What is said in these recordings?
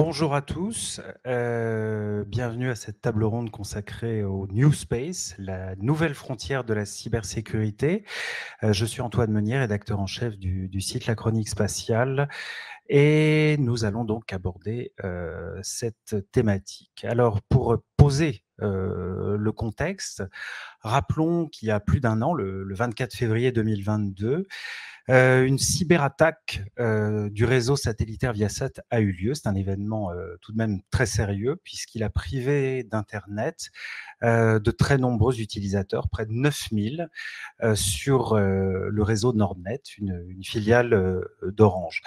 Bonjour à tous, bienvenue à cette table ronde consacrée au New Space, la nouvelle frontière de la cybersécurité. Je suis Antoine Meunier, rédacteur en chef du site La Chronique Spatiale, et nous allons donc aborder cette thématique. Alors, pour poser le contexte, rappelons qu'il y a plus d'un an, le 24 février 2022, une cyberattaque du réseau satellitaire Viasat a eu lieu. C'est un événement tout de même très sérieux puisqu'il a privé d'Internet de très nombreux utilisateurs, près de 9000, sur le réseau Nordnet, une filiale d'Orange.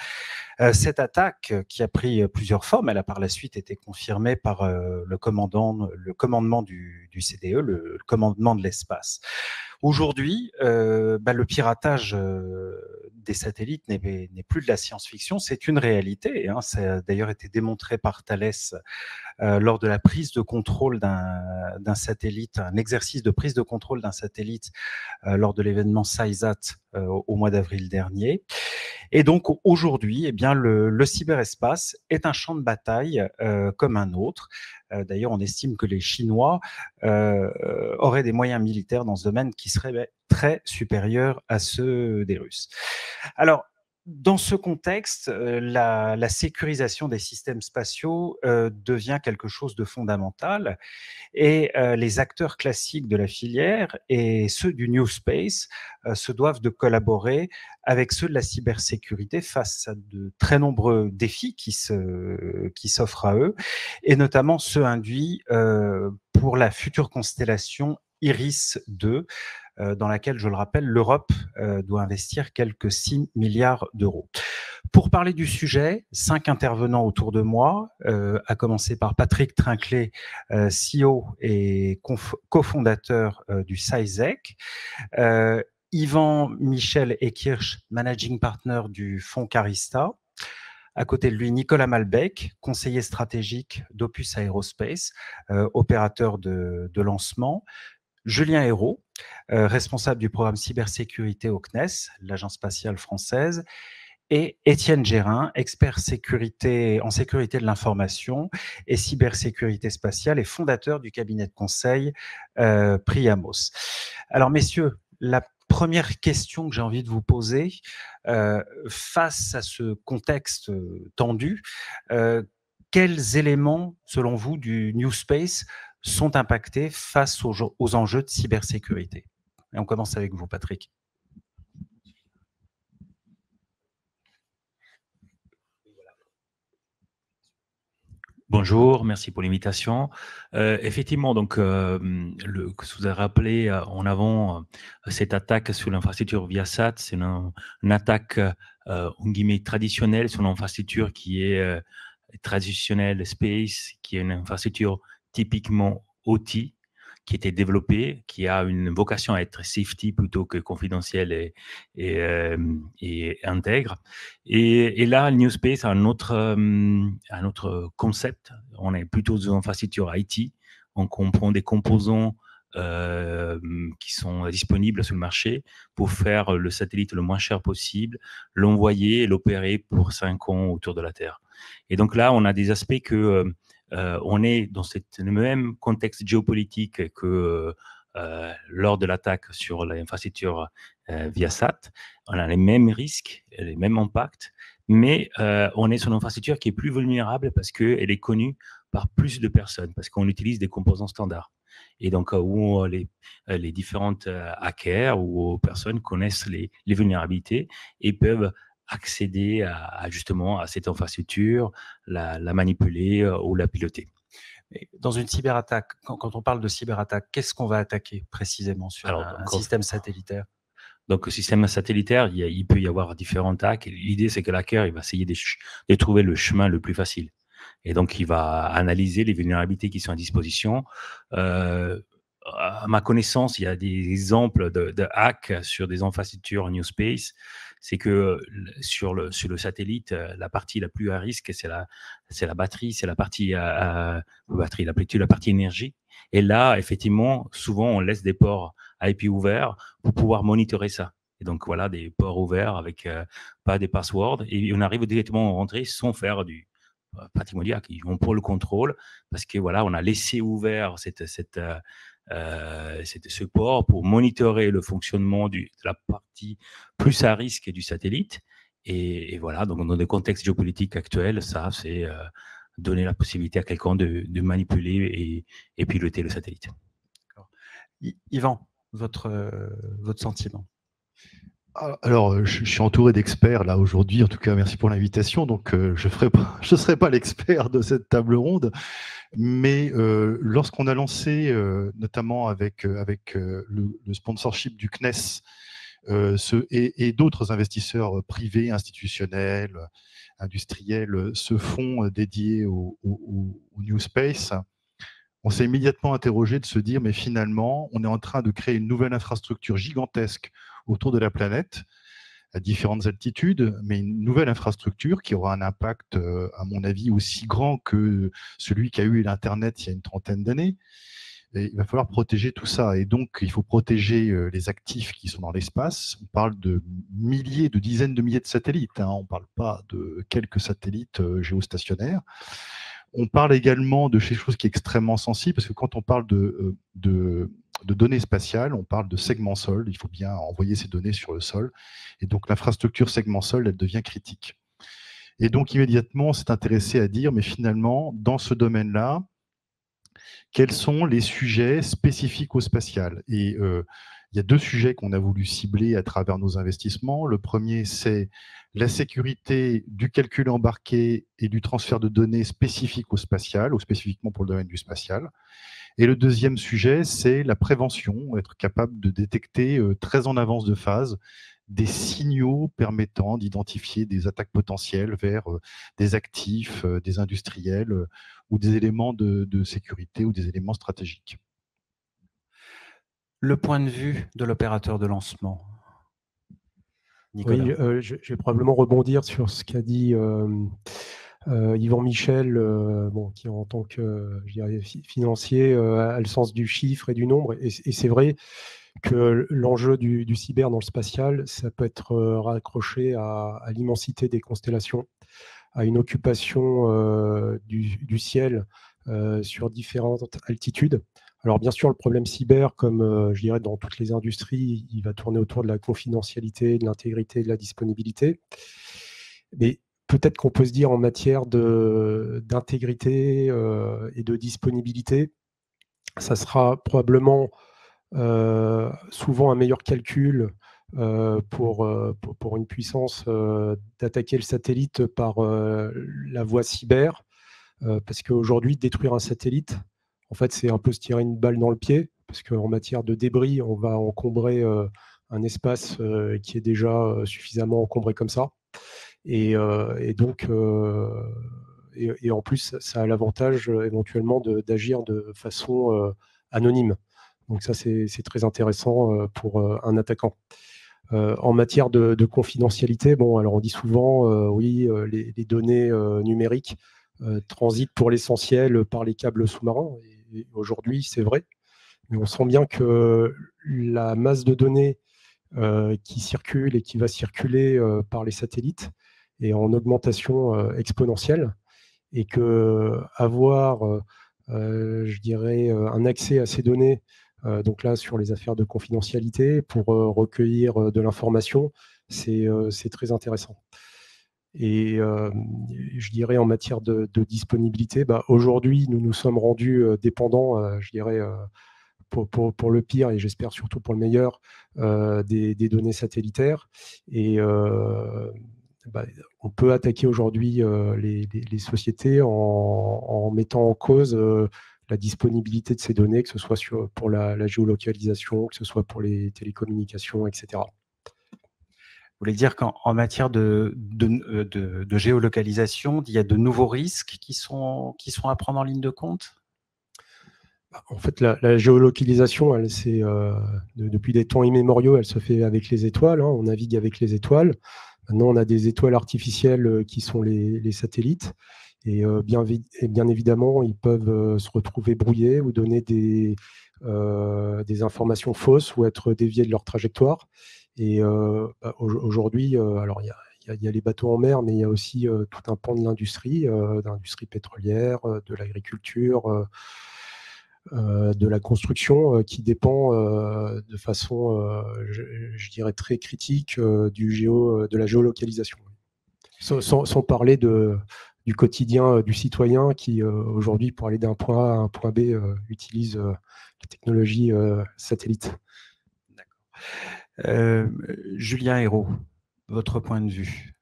Cette attaque, qui a pris plusieurs formes, elle a par la suite été confirmée par le commandement du CDE, le commandement de l'espace. Aujourd'hui, le piratage des satellites n'est plus de la science-fiction, c'est une réalité. Hein. Ça a d'ailleurs été démontré par Thales lors de la prise de contrôle d'un satellite, un exercice de prise de contrôle d'un satellite lors de l'événement SciSat au mois d'avril dernier. Et donc aujourd'hui, eh bien, le cyberespace est un champ de bataille comme un autre. D'ailleurs, on estime que les Chinois auraient des moyens militaires dans ce domaine qui seraient très supérieurs à ceux des Russes. Alors, dans ce contexte, la sécurisation des systèmes spatiaux devient quelque chose de fondamental, et les acteurs classiques de la filière et ceux du New Space se doivent de collaborer avec ceux de la cybersécurité face à de très nombreux défis qui s'offrent à eux, et notamment ceux induits pour la future constellation Iris-2, dans laquelle, je le rappelle, l'Europe doit investir quelques 6 milliards d'euros. Pour parler du sujet, 5 intervenants autour de moi, à commencer par Patrick Trinclet, CEO et cofondateur du SciSec, Yvan Michel Ekirch, managing partner du fonds Carista. À côté de lui, Nicolas Malbec, conseiller stratégique d'Opus Aerospace, opérateur de lancement. Julien Hérault, responsable du programme cybersécurité au CNES, l'agence spatiale française, et Étienne Gérin, expert en sécurité de l'information et cybersécurité spatiale et fondateur du cabinet de conseil Priamos. Alors messieurs, la première question que j'ai envie de vous poser, face à ce contexte tendu, quels éléments, selon vous, du New Space sont impactés face aux enjeux de cybersécurité? Et on commence avec vous, Patrick. Bonjour, merci pour l'invitation. Effectivement, donc, ce que vous avez rappelé en avant, cette attaque sur l'infrastructure Viasat, c'est une attaque en guillemets traditionnelle sur l'infrastructure qui est traditionnelle Space, qui est une infrastructure typiquement OT, qui était développée, qui a une vocation à être safety plutôt que confidentielle et intègre. Et là, le New Space a un autre concept. On est plutôt dans une infrastructure IT. On comprend des composants qui sont disponibles sur le marché pour faire le satellite le moins cher possible, l'envoyer et l'opérer pour 5 ans autour de la Terre. Et donc là, on a des aspects que on est dans le même contexte géopolitique que lors de l'attaque sur l'infrastructure Viasat. On a les mêmes risques, les mêmes impacts, mais on est sur une infrastructure qui est plus vulnérable parce qu'elle est connue par plus de personnes, parce qu'on utilise des composants standards. Et donc, où les différentes hackers ou personnes connaissent les vulnérabilités et peuvent accéder justement à cette infrastructure, la manipuler ou la piloter. Dans une cyberattaque, quand on parle de cyberattaque, qu'est-ce qu'on va attaquer précisément sur un système satellitaire? Donc, le système satellitaire, il peut y avoir différents hacks. L'idée, c'est que l'hacker, il va essayer de trouver le chemin le plus facile. Et donc, il va analyser les vulnérabilités qui sont à disposition. À ma connaissance, il y a des exemples de hacks sur des infrastructures New Space. C'est que sur le satellite, la partie la plus à risque, c'est la batterie, c'est la partie la partie énergie. Et là, effectivement, souvent, on laisse des ports IP ouverts pour pouvoir monitorer ça. Et donc, voilà, des ports ouverts avec pas des passwords. Et on arrive directement à rentrer sans faire patrimoniaux qui vont pour le contrôle, parce que voilà, on a laissé ouvert ce port pour monitorer le fonctionnement de la partie plus à risque du satellite. Et voilà, donc dans le contexte géopolitique actuel, ça, c'est donner la possibilité à quelqu'un de manipuler et piloter le satellite. Yvan, votre sentiment? Alors, je suis entouré d'experts là aujourd'hui. En tout cas, merci pour l'invitation. Donc, je ne serai pas l'expert de cette table ronde, mais lorsqu'on a lancé, notamment avec le sponsorship du CNES et d'autres investisseurs privés, institutionnels, industriels, ce fonds dédié au New Space, on s'est immédiatement interrogé de se dire, mais finalement, on est en train de créer une nouvelle infrastructure gigantesque autour de la planète, à différentes altitudes, mais une nouvelle infrastructure qui aura un impact, à mon avis, aussi grand que celui qu'a eu l'Internet il y a une trentaine d'années. Et il va falloir protéger tout ça. Et donc, il faut protéger les actifs qui sont dans l'espace. On parle de milliers, de dizaines de milliers de satellites. On ne parle pas de quelques satellites géostationnaires. On parle également de quelque chose qui est extrêmement sensible, parce que quand on parle de données spatiales, on parle de segments sol. Il faut bien envoyer ces données sur le sol. Et donc, l'infrastructure segment sol, elle devient critique. Et donc, immédiatement, on s'est intéressé à dire, mais finalement, dans ce domaine-là, quels sont les sujets spécifiques au spatial? Et il y a deux sujets qu'on a voulu cibler à travers nos investissements. Le premier, c'est la sécurité du calcul embarqué et du transfert de données spécifiques au spatial, ou spécifiquement pour le domaine du spatial. Et le deuxième sujet, c'est la prévention, être capable de détecter très en avance de phase des signaux permettant d'identifier des attaques potentielles vers des actifs, des industriels ou des éléments de sécurité ou des éléments stratégiques. Le point de vue de l'opérateur de lancement. Nicolas. Oui, je vais probablement rebondir sur ce qu'a dit Yvan Michel, qui en tant que financier a le sens du chiffre et du nombre. Et c'est vrai que l'enjeu du cyber dans le spatial, ça peut être raccroché à l'immensité des constellations, à une occupation du ciel sur différentes altitudes. Alors bien sûr, le problème cyber, comme je dirais dans toutes les industries, il va tourner autour de la confidentialité, de l'intégrité, de la disponibilité. Mais peut-être qu'on peut se dire en matière d'intégrité et de disponibilité, ça sera probablement souvent un meilleur calcul pour une puissance d'attaquer le satellite par la voie cyber, parce qu'aujourd'hui, détruire un satellite, en fait, c'est un peu se tirer une balle dans le pied, parce qu'en matière de débris, on va encombrer un espace qui est déjà suffisamment encombré comme ça. Et donc, et en plus, ça a l'avantage éventuellement d'agir de façon anonyme. Donc ça, c'est très intéressant pour un attaquant. En matière de confidentialité, alors on dit souvent, oui, les données numériques transitent pour l'essentiel par les câbles sous-marins. Et aujourd'hui, c'est vrai. Mais on sent bien que la masse de données qui circule et qui va circuler par les satellites est en augmentation exponentielle, et que avoir, je dirais, un accès à ces données, donc là sur les affaires de confidentialité, pour recueillir de l'information, c'est très intéressant. Et je dirais en matière de disponibilité, aujourd'hui nous nous sommes rendus dépendants, je dirais, pour le pire, et j'espère surtout pour le meilleur, des données satellitaires. Et on peut attaquer aujourd'hui les sociétés en mettant en cause la disponibilité de ces données, que ce soit pour la géolocalisation, que ce soit pour les télécommunications, etc. Vous voulez dire qu'en matière de géolocalisation, il y a de nouveaux risques qui sont à prendre en ligne de compte? En fait, la géolocalisation, depuis des temps immémoriaux, elle se fait avec les étoiles. On navigue avec les étoiles. Maintenant, on a des étoiles artificielles qui sont les satellites. Et bien évidemment, ils peuvent se retrouver brouillés ou donner des informations fausses ou être déviés de leur trajectoire. Et aujourd'hui, alors il y y a les bateaux en mer, mais il y a aussi tout un pan de l'industrie pétrolière, de l'agriculture, de la construction qui dépend de façon, je dirais, très critique de la géolocalisation. Sans parler du quotidien du citoyen qui, aujourd'hui, pour aller d'un point A à un point B, utilise les technologies satellites. Julien Hérault, votre point de vue.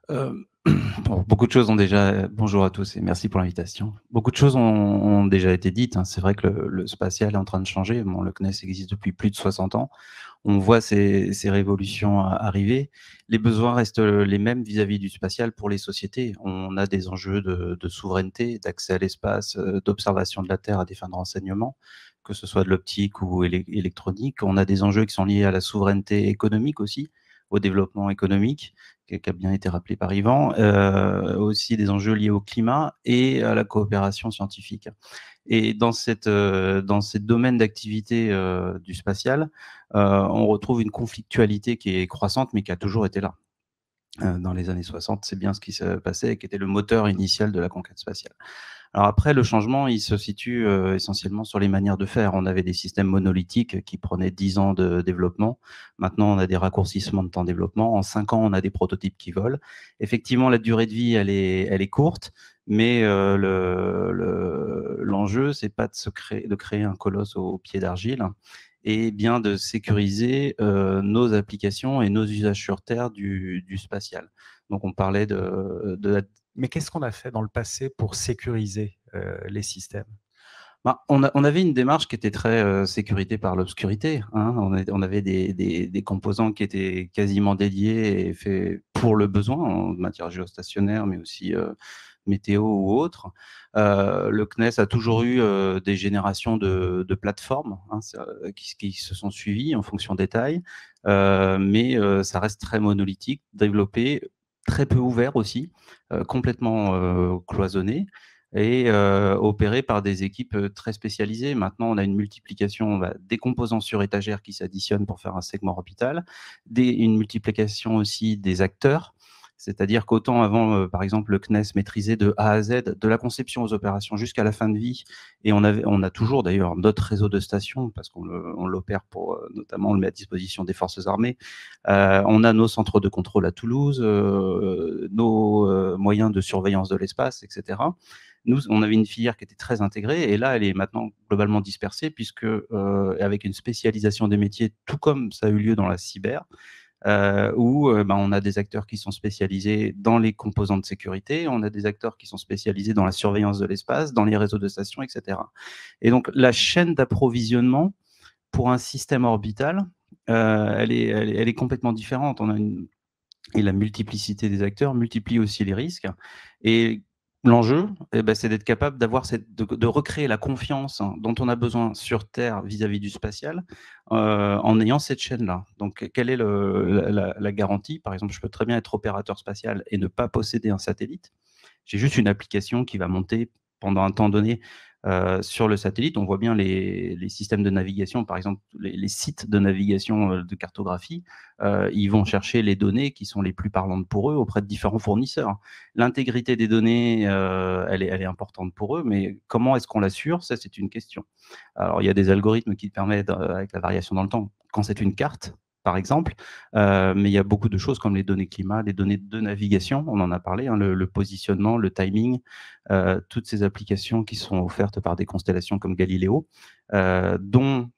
Bon, beaucoup de choses ont déjà... Bonjour à tous et merci pour l'invitation. Beaucoup de choses ont déjà été dites. C'est vrai que le spatial est en train de changer. Bon, le CNES existe depuis plus de 60 ans. On voit ces révolutions arriver. Les besoins restent les mêmes vis-à-vis du spatial pour les sociétés. On a des enjeux de souveraineté, d'accès à l'espace, d'observation de la Terre à des fins de renseignement, que ce soit de l'optique ou électronique. On a des enjeux qui sont liés à la souveraineté économique aussi, au développement économique, qui a bien été rappelé par Yvan, aussi des enjeux liés au climat et à la coopération scientifique. Et dans ces domaines d'activité du spatial, on retrouve une conflictualité qui est croissante, mais qui a toujours été là. Dans les années 60, c'est bien ce qui se passait et qui était le moteur initial de la conquête spatiale. Alors après, le changement, il se situe essentiellement sur les manières de faire. On avait des systèmes monolithiques qui prenaient 10 ans de développement. Maintenant, on a des raccourcissements de temps de développement. En 5 ans, on a des prototypes qui volent. Effectivement, la durée de vie, elle est courte, mais l'enjeu, c'est pas de créer un colosse au pied d'argile, et bien de sécuriser nos applications et nos usages sur Terre du spatial. Donc, on parlait de la... Mais qu'est-ce qu'on a fait dans le passé pour sécuriser les systèmes? On avait une démarche qui était très sécurité par l'obscurité. On avait des composants qui étaient quasiment dédiés et faits pour le besoin, en matière géostationnaire, mais aussi météo ou autre. Le CNES a toujours eu des générations de plateformes qui se sont suivies en fonction des tailles, mais ça reste très monolithique, développé, très peu ouvert aussi, complètement cloisonné, et opéré par des équipes très spécialisées. Maintenant, on a une multiplication des composants sur étagère qui s'additionnent pour faire un segment orbital, une multiplication aussi des acteurs. C'est-à-dire qu'autant avant, par exemple, le CNES maîtrisait de A à Z, de la conception aux opérations jusqu'à la fin de vie, et on a toujours d'ailleurs notre réseau de stations, parce qu'on l'opère pour, notamment, on le met à disposition des forces armées. On a nos centres de contrôle à Toulouse, nos moyens de surveillance de l'espace, etc. Nous, on avait une filière qui était très intégrée, et là, elle est maintenant globalement dispersée, puisque avec une spécialisation des métiers, tout comme ça a eu lieu dans la cyber, où on a des acteurs qui sont spécialisés dans les composants de sécurité, on a des acteurs qui sont spécialisés dans la surveillance de l'espace, dans les réseaux de stations, etc. Et donc, la chaîne d'approvisionnement pour un système orbital, elle est complètement différente. Et la multiplicité des acteurs multiplie aussi les risques. Et l'enjeu, c'est d'être capable de recréer la confiance dont on a besoin sur Terre vis-à-vis du spatial en ayant cette chaîne-là. Donc, quelle est la garantie? Par exemple, je peux très bien être opérateur spatial et ne pas posséder un satellite. J'ai juste une application qui va monter pendant un temps donné sur le satellite. On voit bien les systèmes de navigation, par exemple, les sites de navigation de cartographie, ils vont chercher les données qui sont les plus parlantes pour eux auprès de différents fournisseurs. L'intégrité des données, elle est importante pour eux, mais comment est-ce qu'on l'assure? Ça, c'est une question. Alors, il y a des algorithmes qui permettent, avec la variation dans le temps, quand c'est une carte, par exemple, mais il y a beaucoup de choses comme les données climat, les données de navigation, on en a parlé, le positionnement, le timing, toutes ces applications qui sont offertes par des constellations comme Galileo, dont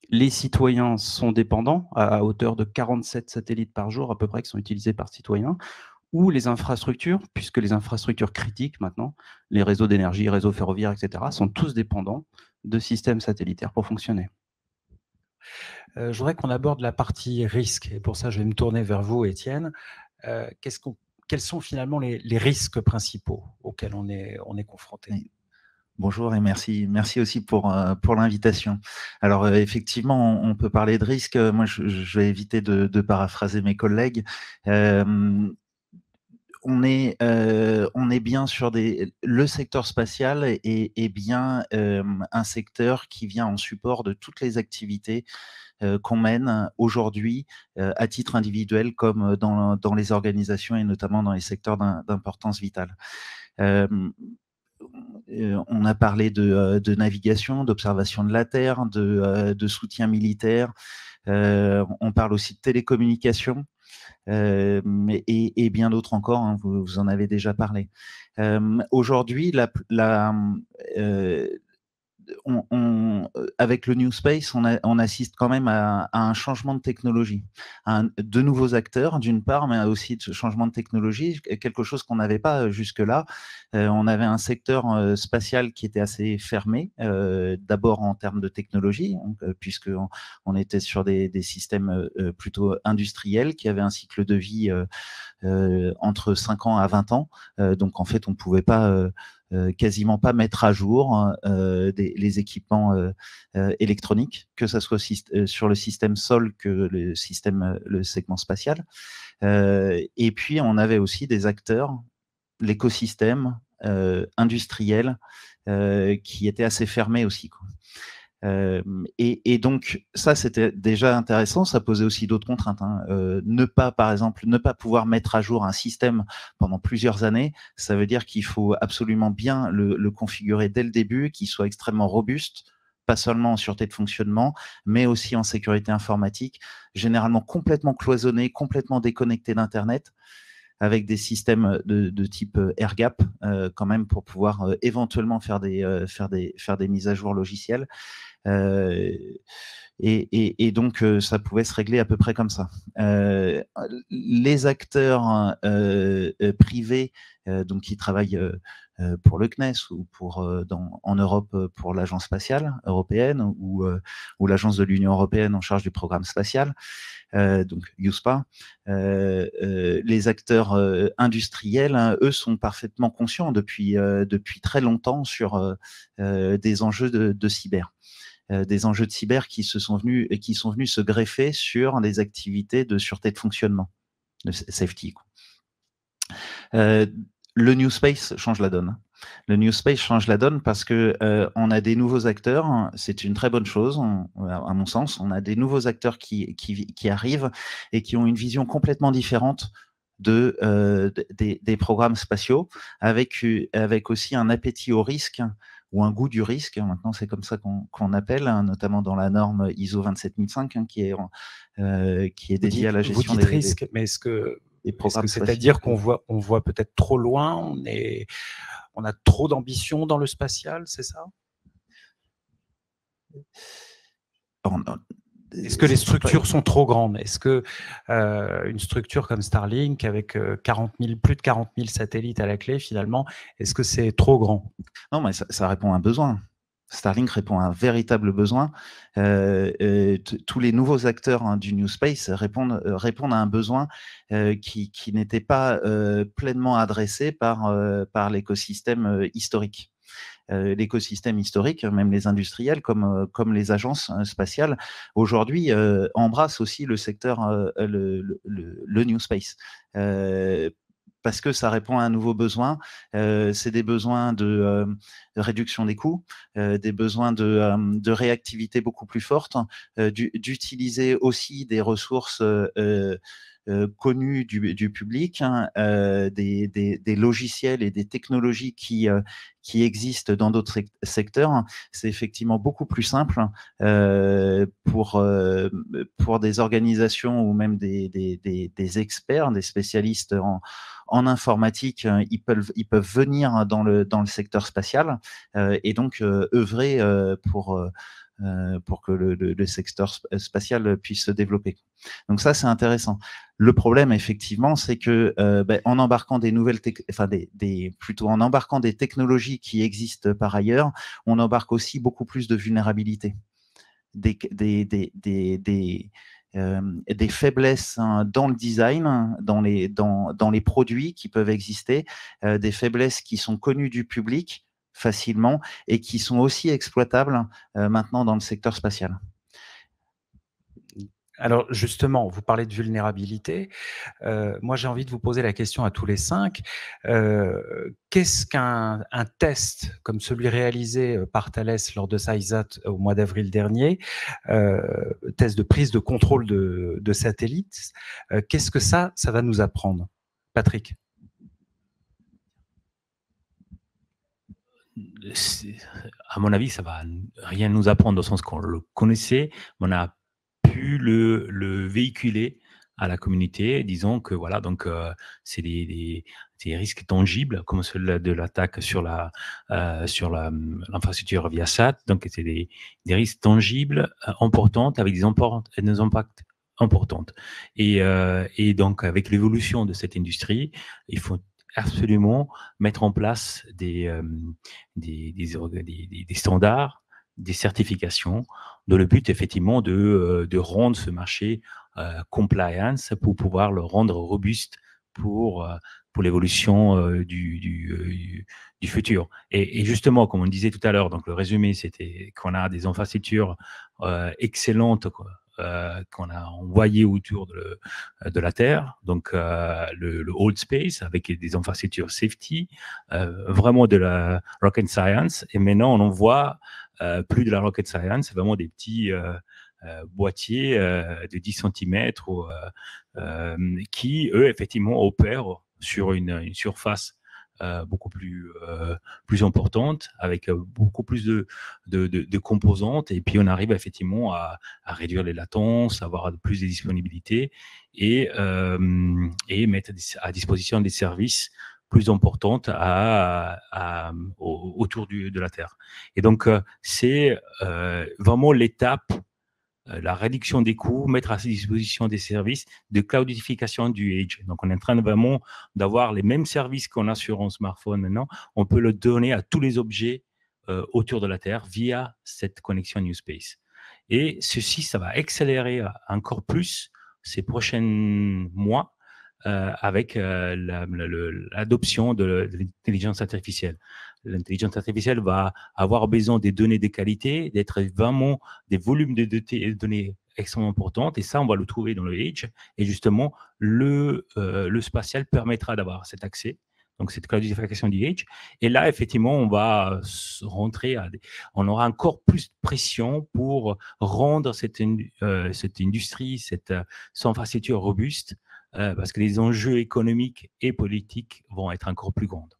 les citoyens sont dépendants à hauteur de 47 satellites par jour à peu près qui sont utilisés par citoyens, ou les infrastructures, puisque les infrastructures critiques maintenant, les réseaux d'énergie, réseaux ferroviaires, etc., sont tous dépendants de systèmes satellitaires pour fonctionner. Je voudrais qu'on aborde la partie risque, et pour ça, je vais me tourner vers vous, Étienne. Quels sont finalement les risques principaux auxquels on est confronté? Oui. Bonjour et merci aussi pour l'invitation. Alors effectivement, on peut parler de risques. Moi, je vais éviter de paraphraser mes collègues. on est bien sur le secteur spatial est bien un secteur qui vient en support de toutes les activités qu'on mène aujourd'hui à titre individuel comme dans les organisations et notamment dans les secteurs d'importance vitale. On a parlé de navigation, d'observation de la Terre, de soutien militaire. On parle aussi de télécommunications et bien d'autres encore, hein, vous en avez déjà parlé. Aujourd'hui, avec le New Space, on assiste quand même à un changement de technologie, de nouveaux acteurs d'une part, mais aussi de ce changement de technologie, quelque chose qu'on n'avait pas jusque-là. On avait un secteur spatial qui était assez fermé, d'abord en termes de technologie, puisque on était sur des systèmes plutôt industriels qui avaient un cycle de vie entre 5 ans à 20 ans. Donc en fait, on ne pouvait pas quasiment pas mettre à jour les équipements électroniques, que ce soit sur le système sol que le segment spatial. Et puis, on avait aussi des acteurs, l'écosystème industriel, qui était assez fermé aussi, quoi. Et donc, ça, c'était déjà intéressant. Ça posait aussi d'autres contraintes, hein. Par exemple, ne pas pouvoir mettre à jour un système pendant plusieurs années, ça veut dire qu'il faut absolument bien le configurer dès le début, qu'il soit extrêmement robuste, pas seulement en sûreté de fonctionnement, mais aussi en sécurité informatique, généralement complètement cloisonné, complètement déconnecté d'Internet, avec des systèmes de type air-gap, quand même, pour pouvoir éventuellement faire des mises à jour logicielles. Et donc, ça pouvait se régler à peu près comme ça. Les acteurs privés, donc qui travaillent pour le CNES ou en Europe pour l'Agence spatiale européenne ou l'Agence de l'Union européenne en charge du programme spatial, donc EUSPA, les acteurs industriels, hein, eux, sont parfaitement conscients depuis très longtemps sur des enjeux de cyber. Des enjeux de cyber qui sont venus se greffer sur des activités de sûreté de fonctionnement, de safety, quoi. Le New Space change la donne. Le New Space change la donne parce que on a des nouveaux acteurs. C'est une très bonne chose, à mon sens. On a des nouveaux acteurs qui arrivent et qui ont une vision complètement différente des programmes spatiaux, avec aussi un appétit au risque ou un goût du risque. Maintenant, c'est comme ça qu'on appelle, hein, notamment dans la norme ISO 27005, hein, qui est dédiée à la gestion des risques. Mais est-ce que c'est-à-dire qu'on voit peut-être trop loin, on a trop d'ambition dans le spatial, c'est ça? Est-ce que les structures sont trop grandes? Est-ce que une structure comme Starlink, avec plus de 40 000 satellites à la clé, finalement, est-ce que c'est trop grand? Non, mais ça répond à un besoin. Starlink répond à un véritable besoin. Tous les nouveaux acteurs, hein, du New Space répondent à un besoin qui n'était pas pleinement adressé par l'écosystème historique. L'écosystème historique, même les industriels comme les agences spatiales, aujourd'hui embrassent aussi le secteur, le New Space. Parce que ça répond à un nouveau besoin. C'est des besoins de réduction des coûts, des besoins de réactivité beaucoup plus forte, d'utiliser aussi des ressources connues du public, hein, des logiciels et des technologies qui existent dans d'autres secteurs. C'est effectivement beaucoup plus simple pour des organisations ou même des experts, des spécialistes en informatique. Ils peuvent venir dans le secteur spatial et donc œuvrer pour que le secteur spatial puisse se développer. Donc ça, c'est intéressant. Le problème, effectivement, c'est que en embarquant en embarquant des technologies qui existent par ailleurs, on embarque aussi beaucoup plus de vulnérabilités, des faiblesses, hein, dans le design, dans les produits qui peuvent exister, des faiblesses qui sont connues du public facilement et qui sont aussi exploitables maintenant dans le secteur spatial. Alors justement, vous parlez de vulnérabilité. Moi, j'ai envie de vous poser la question à tous les 5. Qu'est-ce qu'un test comme celui réalisé par Thales lors de SAISAT au mois d'avril dernier, test de prise de contrôle de satellites, qu'est-ce que ça va nous apprendre? Patrick? À mon avis, ça va rien nous apprendre au sens qu'on le connaissait, mais on a pu le véhiculer à la communauté, disons que voilà, donc c'est des risques tangibles comme celui de l'attaque sur l'infrastructure Viasat, donc c'est des risques tangibles importants avec des impacts importants. Et donc avec l'évolution de cette industrie, il faut absolument mettre en place des standards, des certifications, dans le but effectivement de rendre ce marché compliance pour pouvoir le rendre robuste pour l'évolution du futur. Et justement, comme on disait tout à l'heure, donc le résumé, c'était qu'on a des infrastructures excellentes, qu'on a envoyé autour de la Terre, donc le old space avec des infrastructures safety, vraiment de la rocket science. Et maintenant, on envoie plus de la rocket science, vraiment des petits boîtiers de 10 cm qui, eux, effectivement, opèrent sur une surface beaucoup plus importante, avec beaucoup plus de composantes, et puis on arrive effectivement à réduire les latences, avoir plus de disponibilité et mettre à disposition des services plus importantes autour de la Terre. Et donc, c'est vraiment l'étape, la réduction des coûts, mettre à disposition des services de cloudification du Edge. Donc, on est en train de vraiment d'avoir les mêmes services qu'on a sur un smartphone maintenant. On peut le donner à tous les objets autour de la Terre via cette connexion New Space. Et ceci, ça va accélérer encore plus ces prochains mois avec l'adoption de l'intelligence artificielle. L'intelligence artificielle va avoir besoin des données de qualité, d'être vraiment des volumes de données extrêmement importantes, et ça, on va le trouver dans le Edge. Et justement, le spatial permettra d'avoir cet accès, donc cette cloudification du Edge. Et là, effectivement, on va rentrer on aura encore plus de pression pour rendre cette industrie, cette infrastructure robuste, parce que les enjeux économiques et politiques vont être encore plus grands.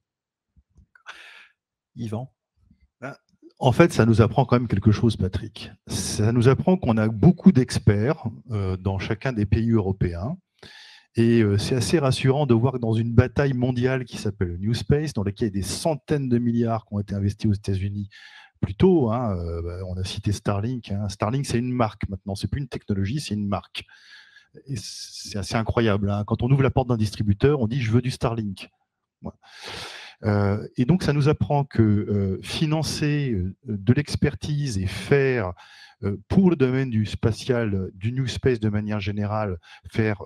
Yvan? En fait, ça nous apprend quand même quelque chose, Patrick. Ça nous apprend qu'on a beaucoup d'experts dans chacun des pays européens. Et c'est assez rassurant de voir que dans une bataille mondiale qui s'appelle New Space, dans laquelle il y a des centaines de milliards qui ont été investis aux États-Unis plus tôt, on a cité Starlink. Starlink, c'est une marque maintenant. Ce n'est plus une technologie, c'est une marque. Et c'est assez incroyable. Quand on ouvre la porte d'un distributeur, on dit « je veux du Starlink ». Et donc, ça nous apprend que financer de l'expertise et faire pour le domaine du spatial, du New Space de manière générale, faire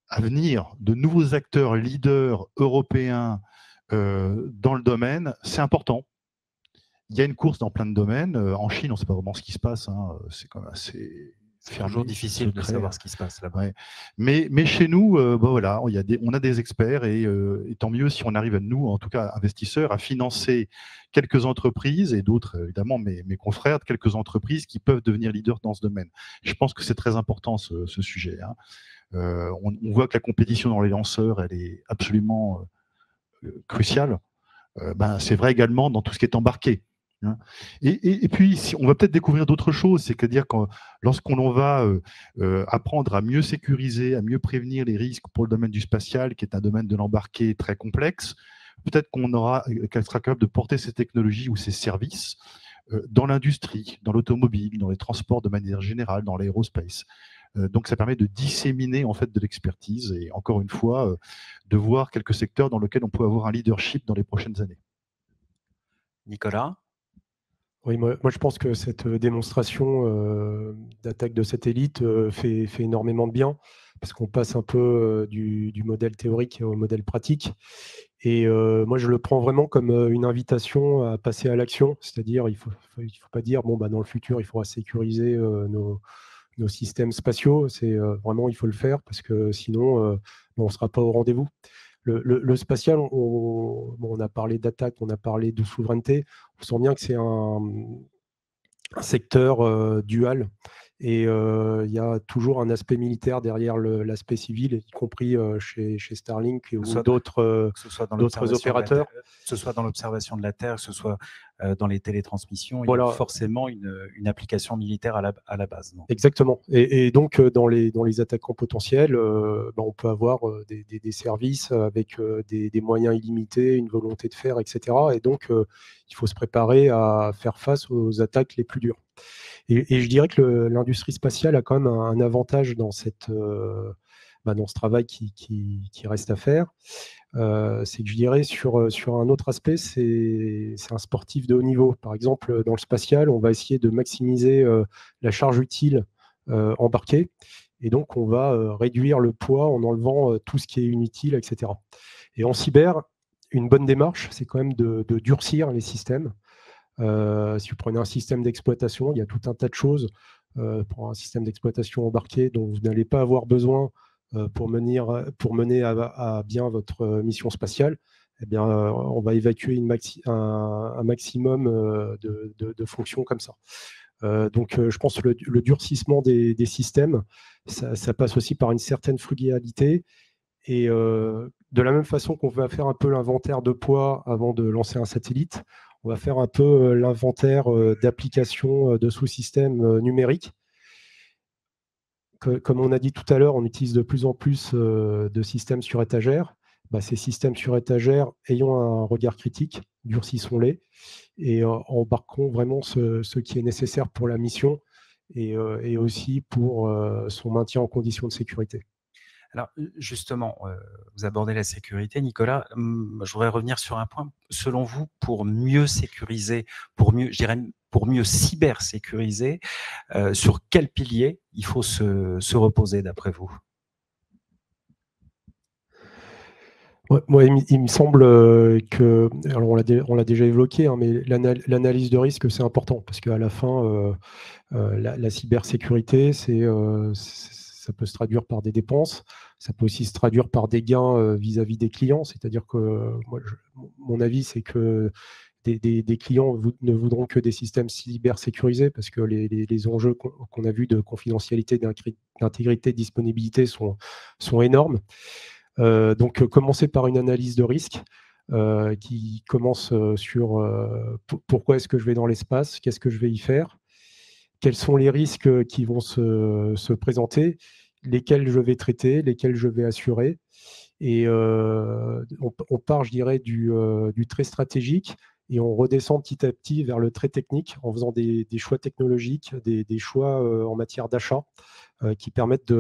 à venir de nouveaux acteurs leaders européens dans le domaine, c'est important. Il y a une course dans plein de domaines. En Chine, on ne sait pas vraiment ce qui se passe. C'est quand même assez... C'est toujours difficile de savoir ce qui se passe là-bas. Ouais. Mais chez nous, voilà, on a des experts et tant mieux si on arrive à nous, en tout cas investisseurs, à financer quelques entreprises et d'autres, évidemment, mes confrères, quelques entreprises qui peuvent devenir leaders dans ce domaine. Je pense que c'est très important ce sujet. On voit que la compétition dans les lanceurs, elle est absolument cruciale. C'est vrai également dans tout ce qui est embarqué. Et puis, on va peut-être découvrir d'autres choses, c'est-à-dire que lorsqu'on va apprendre à mieux sécuriser, à mieux prévenir les risques pour le domaine du spatial, qui est un domaine de l'embarqué très complexe, peut-être qu'elle sera capable de porter ces technologies ou ces services dans l'industrie, dans l'automobile, dans les transports de manière générale, dans l'aérospace. Donc, ça permet de disséminer en fait de l'expertise et encore une fois, de voir quelques secteurs dans lesquels on peut avoir un leadership dans les prochaines années. Nicolas? Oui, moi je pense que cette démonstration d'attaque de satellite fait énormément de bien, parce qu'on passe un peu du modèle théorique au modèle pratique. Et moi, je le prends vraiment comme une invitation à passer à l'action, c'est-à-dire il faut pas dire, dans le futur, il faudra sécuriser nos systèmes spatiaux. C'est vraiment, il faut le faire parce que sinon, on ne sera pas au rendez-vous. Le spatial, on a parlé d'attaque, on a parlé de souveraineté. On sent bien que c'est un secteur dual. Et il y a toujours un aspect militaire derrière l'aspect civil, y compris chez Starlink ou d'autres opérateurs. Que ce soit dans l'observation de la Terre, que ce soit dans les télétransmissions, voilà. Il y a forcément une application militaire à la base. Non? Exactement. Et donc, dans les attaquants potentiels, on peut avoir des services avec des moyens illimités, une volonté de faire, etc. Et donc, il faut se préparer à faire face aux attaques les plus dures. Et je dirais que l'industrie spatiale a quand même un avantage dans ce travail qui reste à faire. C'est que je dirais sur un autre aspect, c'est un sportif de haut niveau. Par exemple, dans le spatial, on va essayer de maximiser la charge utile embarquée. Et donc, on va réduire le poids en enlevant tout ce qui est inutile, etc. Et en cyber, une bonne démarche, c'est quand même de durcir les systèmes. Si vous prenez un système d'exploitation, il y a tout un tas de choses pour un système d'exploitation embarqué dont vous n'allez pas avoir besoin pour mener à bien votre mission spatiale. Eh bien, on va évacuer un maximum de fonctions comme ça. Donc, je pense que le durcissement des systèmes, ça passe aussi par une certaine frugalité. Et de la même façon qu'on va faire un peu l'inventaire de poids avant de lancer un satellite, on va faire un peu l'inventaire d'applications de sous-systèmes numériques. Comme on a dit tout à l'heure, on utilise de plus en plus de systèmes sur étagère. Ces systèmes sur étagère, ayons un regard critique, durcissons-les et embarquons vraiment ce qui est nécessaire pour la mission et aussi pour son maintien en conditions de sécurité. Alors justement, vous abordez la sécurité, Nicolas. Je voudrais revenir sur un point. Selon vous, pour mieux sécuriser, pour mieux cybersécuriser, sur quel pilier il faut se reposer d'après vous? Moi, il me semble que, alors on l'a déjà évoqué, hein, mais l'analyse de risque, c'est important parce qu'à la fin, la cybersécurité, ça peut se traduire par des dépenses, ça peut aussi se traduire par des gains vis-à-vis des clients. C'est-à-dire que mon avis, c'est que des clients ne voudront que des systèmes cybersécurisés parce que les enjeux qu'on a vus de confidentialité, d'intégrité, de disponibilité sont énormes. Donc, commencer par une analyse de risque qui commence sur pourquoi est-ce que je vais dans l'espace, qu'est-ce que je vais y faire, quels sont les risques qui vont se présenter, lesquels je vais traiter, lesquels je vais assurer. Et on part, je dirais, du très stratégique et on redescend petit à petit vers le très technique en faisant des choix technologiques, des choix en matière d'achat qui permettent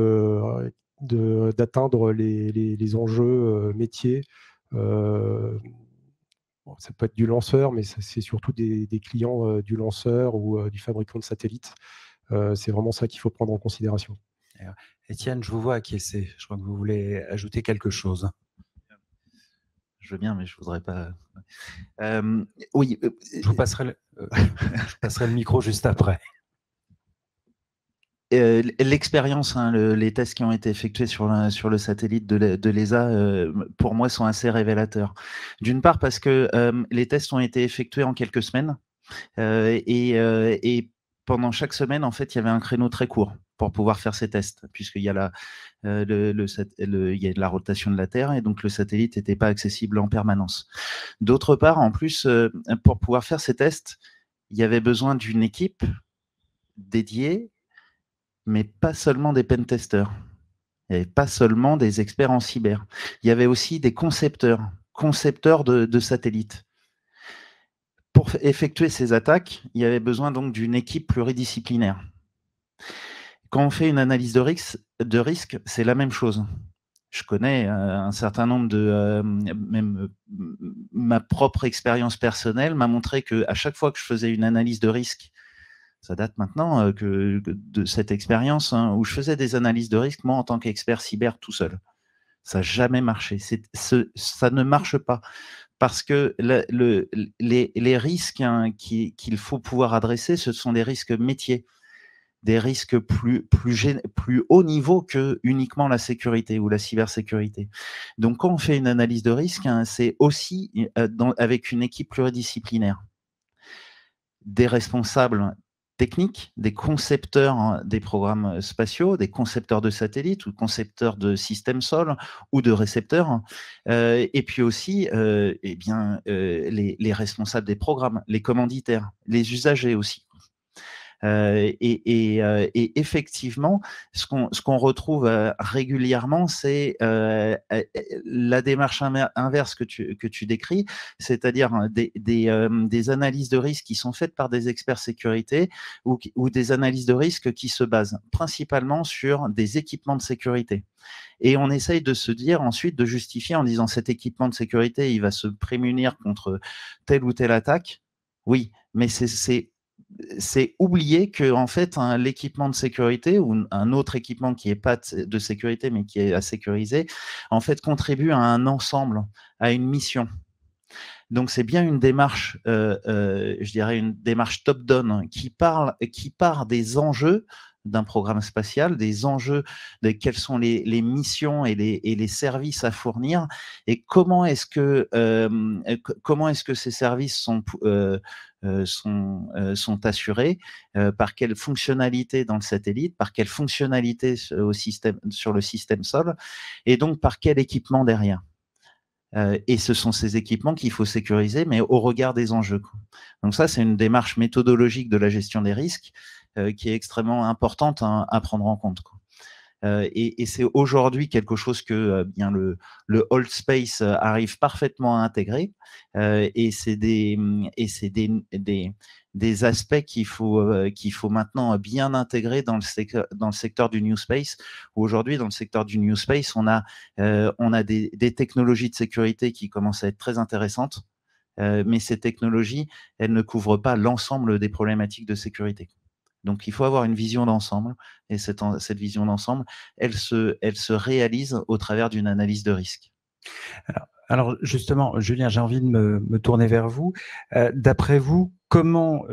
d'atteindre les enjeux métiers. Ça peut être du lanceur, mais c'est surtout des clients du lanceur ou du fabricant de satellites. C'est vraiment ça qu'il faut prendre en considération. Étienne, je vous vois acquiescer. Je crois que vous voulez ajouter quelque chose. Je veux bien, mais je ne voudrais pas. Oui. Je vous passerai le micro juste après. L'expérience, les tests qui ont été effectués sur le satellite de l'ESA, pour moi, sont assez révélateurs. D'une part, parce que les tests ont été effectués en quelques semaines et pendant chaque semaine, en fait, il y avait un créneau très court pour pouvoir faire ces tests, puisqu'il y a il y a la rotation de la Terre et donc le satellite n'était pas accessible en permanence. D'autre part, en plus, pour pouvoir faire ces tests, il y avait besoin d'une équipe dédiée, mais pas seulement des pentesters. Il n'y avait pas seulement des experts en cyber. Il y avait aussi des concepteurs de satellites. Pour effectuer ces attaques, il y avait besoin donc d'une équipe pluridisciplinaire. Quand on fait une analyse de risque, c'est la même chose. Je connais un certain nombre même ma propre expérience personnelle m'a montré qu'à chaque fois que je faisais une analyse de risque, ça date maintenant de cette expérience où je faisais des analyses de risque, moi, en tant qu'expert cyber, tout seul. Ça n'a jamais marché. Ça ne marche pas. Parce que les risques qu'il faut pouvoir adresser, ce sont des risques métiers. des risques plus haut niveau que uniquement la sécurité ou la cybersécurité. Donc, quand on fait une analyse de risque, hein, c'est aussi avec une équipe pluridisciplinaire. Des responsables techniques, des concepteurs, hein, des programmes spatiaux, des concepteurs de satellites ou concepteurs de systèmes sol ou de récepteurs, et puis aussi les responsables des programmes, les commanditaires, les usagers aussi. Et effectivement, ce qu'on retrouve régulièrement, c'est la démarche inverse que tu décris, c'est-à-dire des analyses de risque qui sont faites par des experts sécurité ou des analyses de risque qui se basent principalement sur des équipements de sécurité. Et on essaye de se dire ensuite, de justifier en disant cet équipement de sécurité, il va se prémunir contre telle ou telle attaque. Oui, mais c'est oublier que en fait l'équipement de sécurité ou un autre équipement qui n'est pas de sécurité mais qui est à sécuriser, en fait contribue à un ensemble, à une mission. Donc c'est bien une démarche, je dirais une démarche top-down qui part des enjeux d'un programme spatial, des enjeux de quelles sont les missions et les services à fournir, et comment est-ce que ces services sont assurés, par quelle fonctionnalité dans le satellite, par quelle fonctionnalité sur le système sol, et donc par quel équipement derrière. Et ce sont ces équipements qu'il faut sécuriser, mais au regard des enjeux. Donc ça, c'est une démarche méthodologique de la gestion des risques qui est extrêmement importante à prendre en compte. Et c'est aujourd'hui quelque chose que bien le Old Space arrive parfaitement à intégrer, et c'est des aspects qu'il faut maintenant bien intégrer dans le secteur du New Space. Aujourd'hui, dans le secteur du New Space, on a des technologies de sécurité qui commencent à être très intéressantes, mais ces technologies, elles ne couvrent pas l'ensemble des problématiques de sécurité. Donc, il faut avoir une vision d'ensemble, et cette vision d'ensemble, elle se réalise au travers d'une analyse de risque. Alors justement, Julien, j'ai envie de me tourner vers vous. D'après vous, comment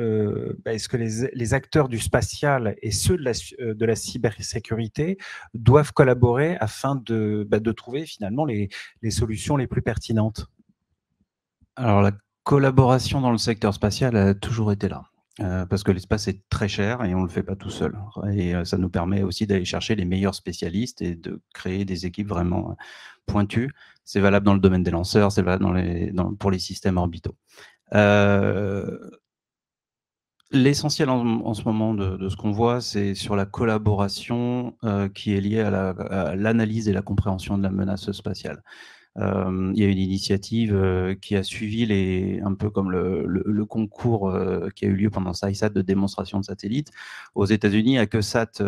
est-ce que les acteurs du spatial et ceux de la cybersécurité doivent collaborer afin de trouver finalement les solutions les plus pertinentes? Alors, la collaboration dans le secteur spatial a toujours été là. Parce que l'espace est très cher et on ne le fait pas tout seul. Et ça nous permet aussi d'aller chercher les meilleurs spécialistes et de créer des équipes vraiment pointues. C'est valable dans le domaine des lanceurs, c'est valable pour les systèmes orbitaux. L'essentiel en ce moment de ce qu'on voit, c'est sur la collaboration qui est liée à l'analyse et la compréhension de la menace spatiale. Il y a une initiative qui a suivi un peu comme le concours qui a eu lieu pendant SciSat de démonstration de satellites. Aux États-Unis, il n'y a que SAT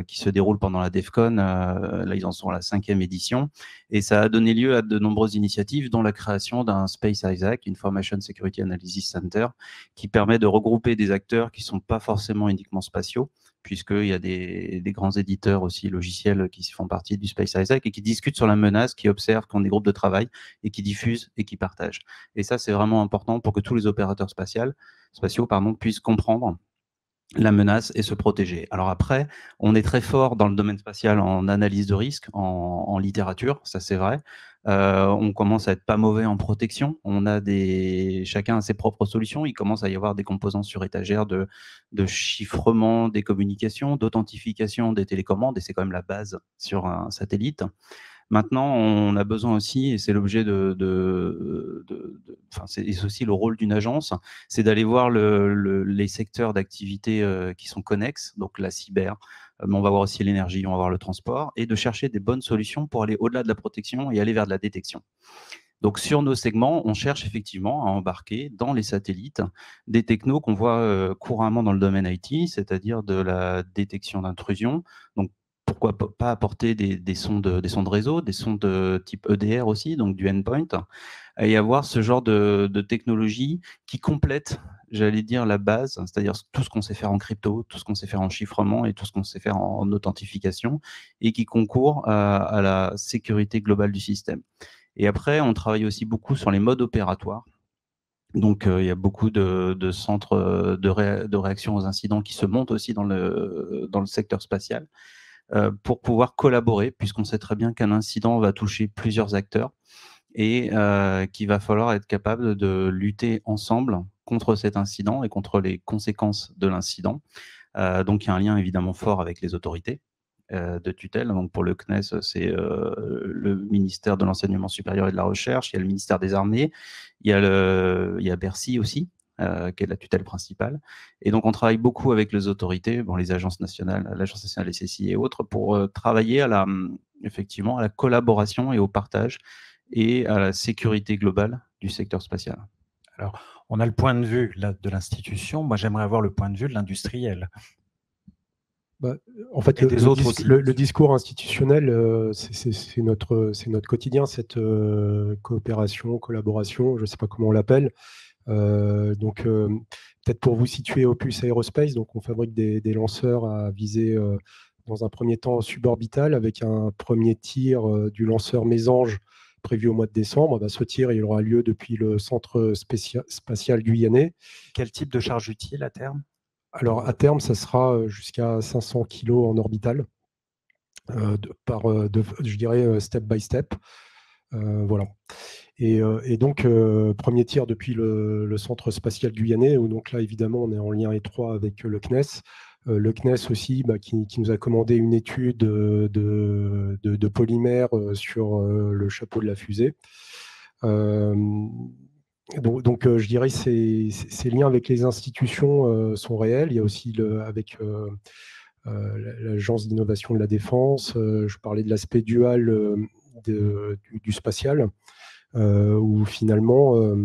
qui se déroule pendant la DEFCON. Là, ils en sont à la 5e édition. Et ça a donné lieu à de nombreuses initiatives, dont la création d'un Space ISAC, Information Security Analysis Center, qui permet de regrouper des acteurs qui ne sont pas forcément uniquement spatiaux, puisqu'il y a des grands éditeurs aussi logiciels qui font partie du Space ISAC et qui discutent sur la menace, qui observent, qui ont des groupes de travail et qui diffusent et qui partagent. Et ça, c'est vraiment important pour que tous les opérateurs spatiaux puissent comprendre la menace et se protéger. Alors après, on est très fort dans le domaine spatial en analyse de risque, en littérature, ça c'est vrai. On commence à être pas mauvais en protection. On a chacun a ses propres solutions. Il commence à y avoir des composants sur étagère de chiffrement des communications, d'authentification des télécommandes, et c'est quand même la base sur un satellite. Maintenant, on a besoin aussi, et c'est l'objet c'est aussi le rôle d'une agence, c'est d'aller voir les secteurs d'activité qui sont connexes, donc la cyber, mais on va voir aussi l'énergie, on va voir le transport, et de chercher des bonnes solutions pour aller au-delà de la protection et aller vers de la détection. Donc, sur nos segments, on cherche effectivement à embarquer dans les satellites des technos qu'on voit couramment dans le domaine IT, c'est-à-dire de la détection d'intrusion. Donc, pourquoi pas apporter des sondes réseau, des sondes de type EDR aussi, donc du endpoint, et avoir ce genre de technologie qui complète, j'allais dire, la base, c'est-à-dire tout ce qu'on sait faire en crypto, tout ce qu'on sait faire en chiffrement et tout ce qu'on sait faire en authentification, et qui concourt à la sécurité globale du système. Et après, on travaille aussi beaucoup sur les modes opératoires. Donc, il y a beaucoup de centres de réaction aux incidents qui se montent aussi dans le secteur spatial pour pouvoir collaborer, puisqu'on sait très bien qu'un incident va toucher plusieurs acteurs et qu'il va falloir être capable de lutter ensemble contre cet incident et contre les conséquences de l'incident. Donc, il y a un lien évidemment fort avec les autorités de tutelle. Donc, pour le CNES, c'est le ministère de l'Enseignement supérieur et de la Recherche, il y a le ministère des Armées, il y a Bercy aussi, qui est la tutelle principale. Et donc, on travaille beaucoup avec les autorités, les agences nationales, l'Agence nationale SSI et autres, pour travailler effectivement à la collaboration et au partage et à la sécurité globale du secteur spatial. Alors, on a le point de vue là, de l'institution. Moi, j'aimerais avoir le point de vue de l'industriel. En fait, le discours institutionnel, c'est notre quotidien, cette coopération, collaboration, je ne sais pas comment on l'appelle. Donc, peut-être pour vous situer Opus Aerospace, donc on fabrique des lanceurs à visée dans un premier temps suborbital avec un premier tir du lanceur Mésange prévu au mois de décembre. Ce tir, il aura lieu depuis le centre spatial guyanais. Quel type de charge utile à terme ? Alors, à terme, ça sera jusqu'à 500 kg en orbital, je dirais step by step. Voilà. Et donc, premier tir depuis le centre spatial guyanais, où donc là, évidemment, on est en lien étroit avec le CNES. Le CNES aussi, qui nous a commandé une étude de polymère sur le chapeau de la fusée. Donc, je dirais que ces liens avec les institutions sont réels. Il y a aussi avec l'Agence d'innovation de la défense, je parlais de l'aspect dual du spatial, où finalement,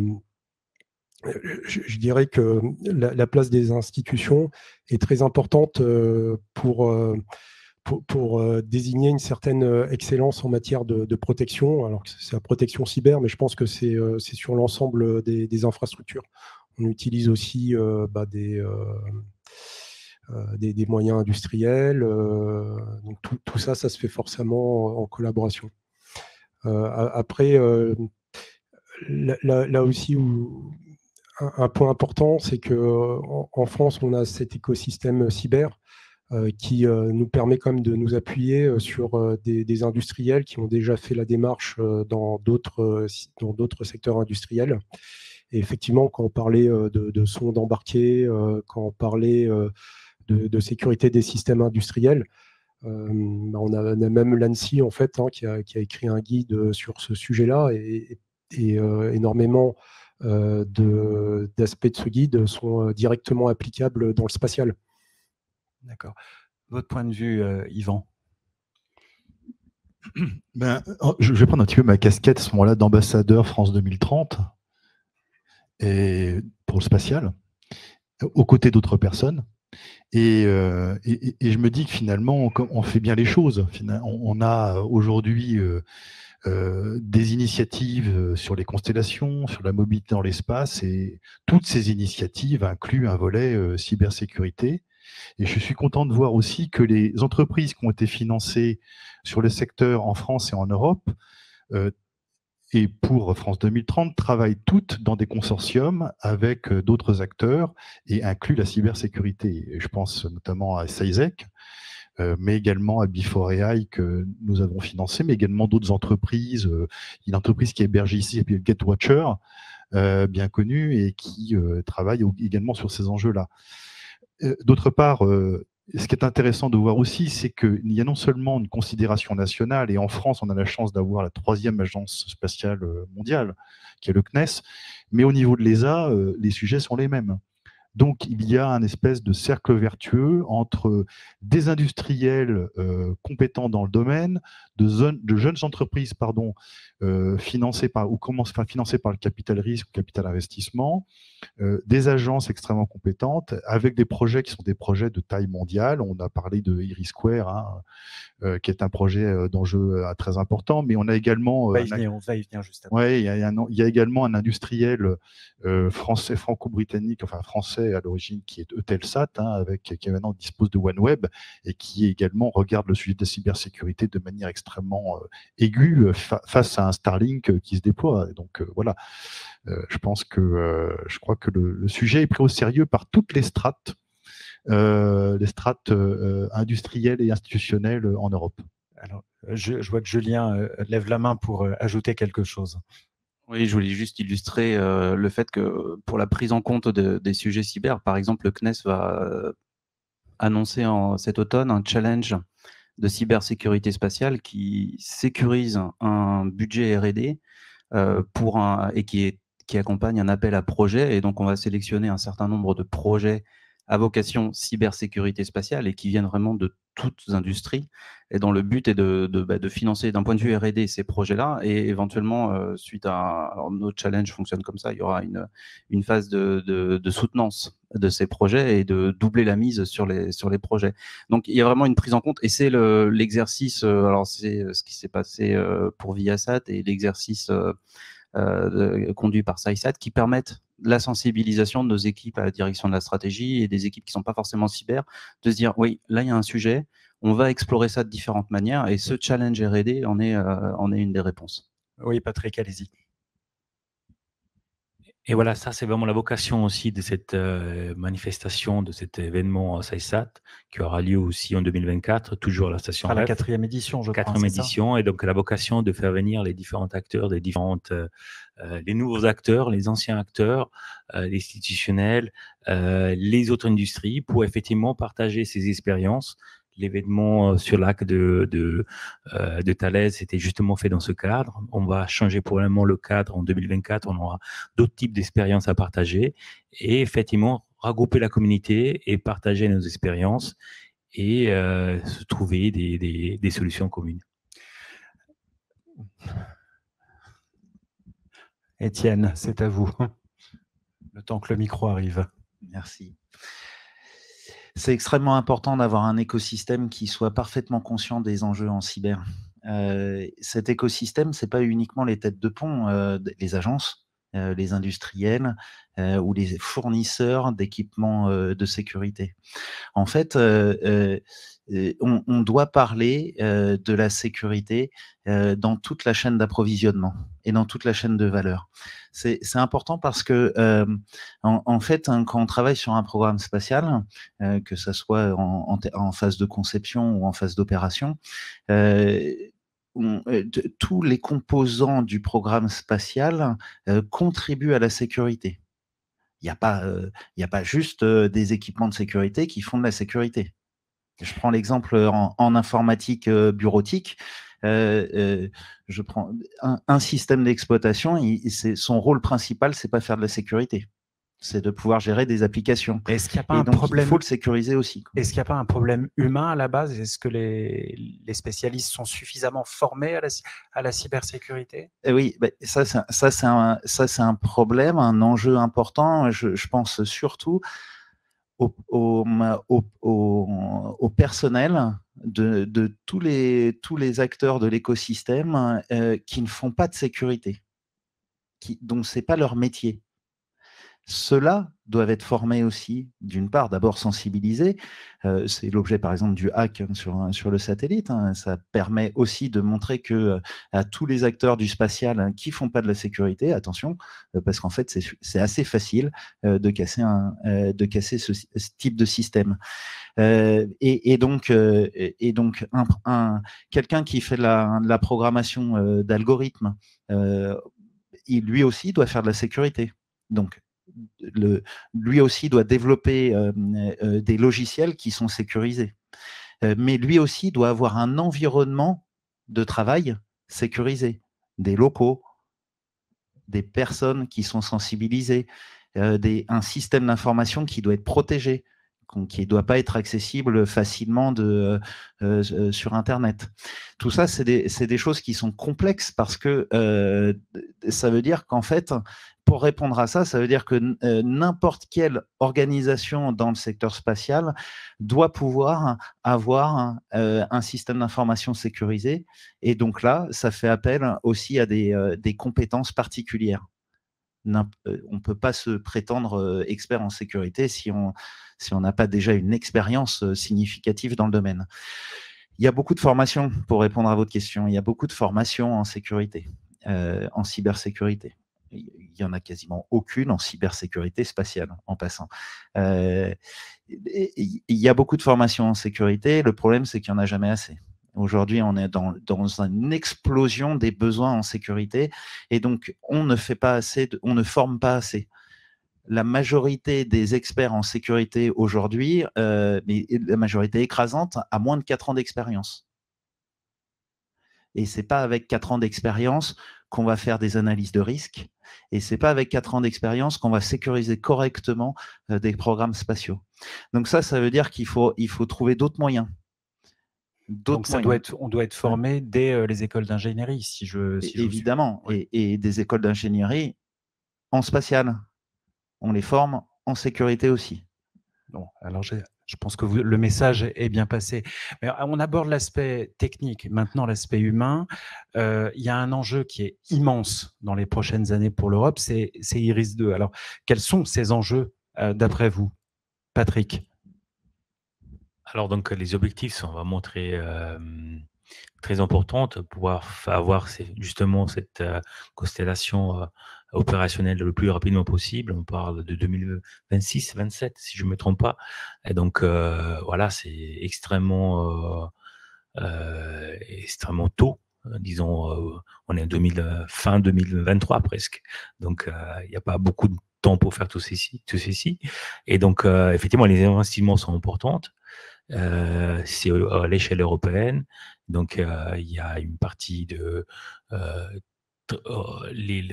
je dirais que la place des institutions est très importante pour désigner une certaine excellence en matière de protection. Alors, c'est la protection cyber, mais je pense que c'est sur l'ensemble des infrastructures. On utilise aussi des moyens industriels. Donc, tout ça, ça se fait forcément en collaboration. Après, là aussi, un point important, c'est qu'en France, on a cet écosystème cyber qui nous permet quand même de nous appuyer sur des industriels qui ont déjà fait la démarche dans d'autres secteurs industriels. Et effectivement, quand on parlait de sondes embarquées, quand on parlait de sécurité des systèmes industriels, on a même l'ANSSI en fait, qui a écrit un guide sur ce sujet-là, et énormément d'aspects de ce guide sont directement applicables dans le spatial. D'accord. Votre point de vue, Yvan ? Je vais prendre un petit peu ma casquette à ce moment-là d'ambassadeur France 2030 et pour le spatial, aux côtés d'autres personnes. Et je me dis que finalement, on fait bien les choses. On a aujourd'hui des initiatives sur les constellations, sur la mobilité dans l'espace, et toutes ces initiatives incluent un volet cybersécurité. Et je suis content de voir aussi que les entreprises qui ont été financées sur le secteur en France et en Europe, et pour France 2030, travaillent toutes dans des consortiums avec d'autres acteurs et incluent la cybersécurité. Et je pense notamment à SAISEC, mais également à Before.ai que nous avons financé, mais également d'autres entreprises. Il y a une entreprise qui est hébergée ici, qui s'appelle GetWatcher, bien connue, et qui travaille également sur ces enjeux-là. D'autre part, ce qui est intéressant de voir aussi, c'est qu'il y a non seulement une considération nationale, et en France, on a la chance d'avoir la 3e agence spatiale mondiale, qui est le CNES, mais au niveau de l'ESA, les sujets sont les mêmes. Donc, il y a un espèce de cercle vertueux entre des industriels compétents dans le domaine, de jeunes entreprises financées par le capital risque, le capital investissement, des agences extrêmement compétentes, avec des projets qui sont des projets de taille mondiale. On a parlé de IRIS², qui est un projet d'enjeu très important, mais on a également... on va y venir juste après. Ouais, il y a également un industriel français, franco-britannique, enfin français, français à l'origine qui est Eutelsat, qui maintenant dispose de OneWeb et qui également regarde le sujet de la cybersécurité de manière extrêmement aiguë face à un Starlink qui se déploie. Et donc voilà, je crois que le sujet est pris au sérieux par toutes les strates industrielles et institutionnelles en Europe. Alors, je vois que Julien lève la main pour ajouter quelque chose. Oui, je voulais juste illustrer le fait que pour la prise en compte des sujets cyber, par exemple, le CNES va annoncer cet automne un challenge de cybersécurité spatiale qui sécurise un budget R&D et qui accompagne un appel à projet. Et donc, on va sélectionner un certain nombre de projets à vocation cybersécurité spatiale et qui viennent vraiment de toutes industries. Et dont le but est de financer d'un point de vue R&D ces projets-là. Et éventuellement, suite à notre challenge fonctionne comme ça, il y aura une phase de soutenance de ces projets et de doubler la mise sur les projets. Donc, il y a vraiment une prise en compte. Et c'est l'exercice, alors c'est ce qui s'est passé pour Viasat et l'exercice conduit par SciSat qui permettent la sensibilisation de nos équipes à la direction de la stratégie et des équipes qui ne sont pas forcément cyber, de se dire, oui, là, il y a un sujet, on va explorer ça de différentes manières, et ce challenge R&D en est une des réponses. Oui, Patrick, allez-y. Et voilà, ça, c'est vraiment la vocation aussi de cette manifestation, de cet événement SciSat, qui aura lieu aussi en 2024, toujours à la station la REF. 4e édition, je crois. 4e édition, et donc la vocation de faire venir les différents acteurs des différentes, les nouveaux acteurs, les anciens acteurs, les institutionnels, les autres industries, pour effectivement partager ces expériences. L'événement sur l'arc de Thales était justement fait dans ce cadre. On va changer probablement le cadre en 2024. On aura d'autres types d'expériences à partager et effectivement regrouper la communauté et partager nos expériences et se trouver des solutions communes. Étienne, c'est à vous. Le temps que le micro arrive. Merci. C'est extrêmement important d'avoir un écosystème qui soit parfaitement conscient des enjeux en cyber. Cet écosystème, ce n'est pas uniquement les têtes de pont, les agences, les industriels ou les fournisseurs d'équipements de sécurité. En fait, on doit parler de la sécurité dans toute la chaîne d'approvisionnement et dans toute la chaîne de valeur. C'est important parce que, en fait, quand on travaille sur un programme spatial, que ce soit en phase de conception ou en phase d'opération, tous les composants du programme spatial contribuent à la sécurité. Il n'y a pas juste des équipements de sécurité qui font de la sécurité. Je prends l'exemple en informatique bureautique. Je prends un système d'exploitation. Son rôle principal, c'est pas faire de la sécurité. C'est de pouvoir gérer des applications. Est-ce qu'il n'y a pas un problème? Il faut le sécuriser aussi. Est-ce qu'il n'y a pas un problème humain à la base? Est-ce que les spécialistes sont suffisamment formés à la cybersécurité? Oui, ça c'est un problème, un enjeu important. Je pense surtout au personnel de tous les acteurs de l'écosystème qui ne font pas de sécurité, dont ce n'est pas leur métier. Ceux-là doivent être formés aussi, d'une part, d'abord sensibilisés. C'est l'objet, par exemple, du hack sur le satellite. Ça permet aussi de montrer que à tous les acteurs du spatial qui font pas de la sécurité, attention, parce qu'en fait, c'est assez facile de casser ce type de système. Et donc, quelqu'un qui fait de la programmation d'algorithmes, lui aussi doit faire de la sécurité. Donc, lui aussi doit développer des logiciels qui sont sécurisés. Mais lui aussi doit avoir un environnement de travail sécurisé, des locaux, des personnes qui sont sensibilisées, un système d'information qui doit être protégé, qui ne doit pas être accessible facilement sur Internet. Tout ça, c'est des choses qui sont complexes parce que ça veut dire qu'en fait, pour répondre à ça, ça veut dire que n'importe quelle organisation dans le secteur spatial doit pouvoir avoir un système d'information sécurisé. Et donc là, ça fait appel aussi à des compétences particulières. on peut pas se prétendre expert en sécurité si on n'a pas déjà une expérience significative dans le domaine. Il y a beaucoup de formations, pour répondre à votre question, il y a beaucoup de formations en sécurité, en cybersécurité. Il n'y en a quasiment aucune en cybersécurité spatiale, en passant. Il y a beaucoup de formations en sécurité. Le problème, c'est qu'il n'y en a jamais assez. Aujourd'hui, on est dans une explosion des besoins en sécurité et donc on ne fait pas assez, on ne forme pas assez. La majorité des experts en sécurité aujourd'hui, mais la majorité écrasante, a moins de 4 ans d'expérience. Et ce n'est pas avec 4 ans d'expérience qu'on va faire des analyses de risque. Et ce n'est pas avec 4 ans d'expérience qu'on va sécuriser correctement des programmes spatiaux. Donc ça veut dire qu'il faut trouver d'autres moyens. Donc on doit être formé dès les écoles d'ingénierie, évidemment, et des écoles d'ingénierie en spatial. On les forme en sécurité aussi. Bon, alors je pense que le message est bien passé. Mais on aborde l'aspect technique, maintenant l'aspect humain. Il y a un enjeu qui est immense dans les prochaines années pour l'Europe, c'est IRIS2. Alors, quels sont ces enjeux d'après vous, Patrick? Alors, donc, les objectifs sont vraiment très importants, pouvoir avoir justement cette constellation opérationnelle le plus rapidement possible. On parle de 2026-27, si je ne me trompe pas. Et donc, voilà, c'est extrêmement tôt. Disons, on est fin 2023 presque. Donc, il n'y a pas beaucoup de temps pour faire tout ceci. Et donc, effectivement, les investissements sont importants. C'est à l'échelle européenne. Donc, il y a une partie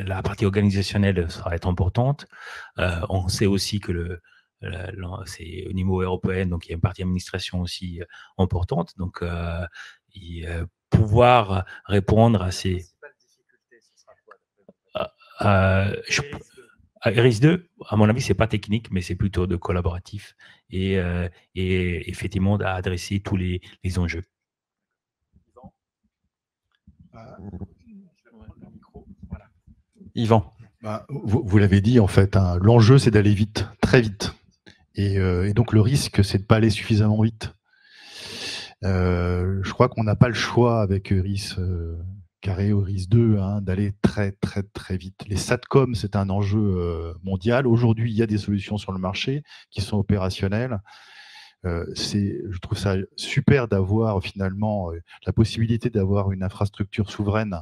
la partie organisationnelle sera être importante. On sait aussi que c'est au niveau européen, donc il y a une partie administration aussi importante. Donc, pouvoir répondre à ces... IRIS2, à mon avis, c'est pas technique, mais c'est plutôt de collaboratif et effectivement d'adresser tous les enjeux. Yvan. Vous l'avez dit, en fait, hein, l'enjeu, c'est d'aller vite, très vite. Et donc, le risque, c'est de ne pas aller suffisamment vite. Je crois qu'on n'a pas le choix avec IRIS carré ou IRIS2 hein, d'aller très, très, très vite. Les SATCOM, c'est un enjeu mondial. Aujourd'hui, il y a des solutions sur le marché qui sont opérationnelles. Je trouve ça super d'avoir finalement la possibilité d'avoir une infrastructure souveraine,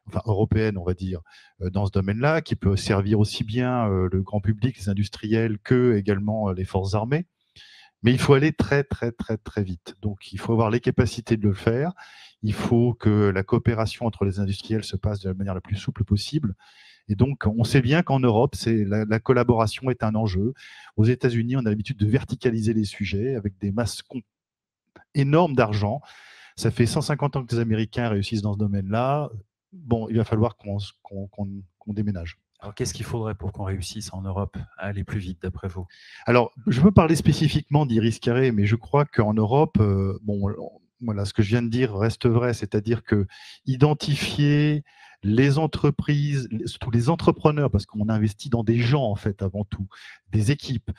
enfin européenne, on va dire, dans ce domaine-là, qui peut servir aussi bien le grand public, les industriels, que également les forces armées. Mais il faut aller très, très, très, très vite. Donc, il faut avoir les capacités de le faire. Il faut que la coopération entre les industriels se passe de la manière la plus souple possible. Et donc, on sait bien qu'en Europe, la collaboration est un enjeu. Aux États-Unis, on a l'habitude de verticaliser les sujets avec des masses énormes d'argent. Ça fait 150 ans que les Américains réussissent dans ce domaine-là. Bon, il va falloir qu'on déménage. Alors, qu'est-ce qu'il faudrait pour qu'on réussisse en Europe à aller plus vite, d'après vous? Alors, je veux parler spécifiquement d'IRIS carré, mais je crois qu'en Europe, voilà, ce que je viens de dire reste vrai, c'est-à-dire que identifier les entreprises, surtout les entrepreneurs, parce qu'on investit dans des gens, en fait, avant tout, des équipes,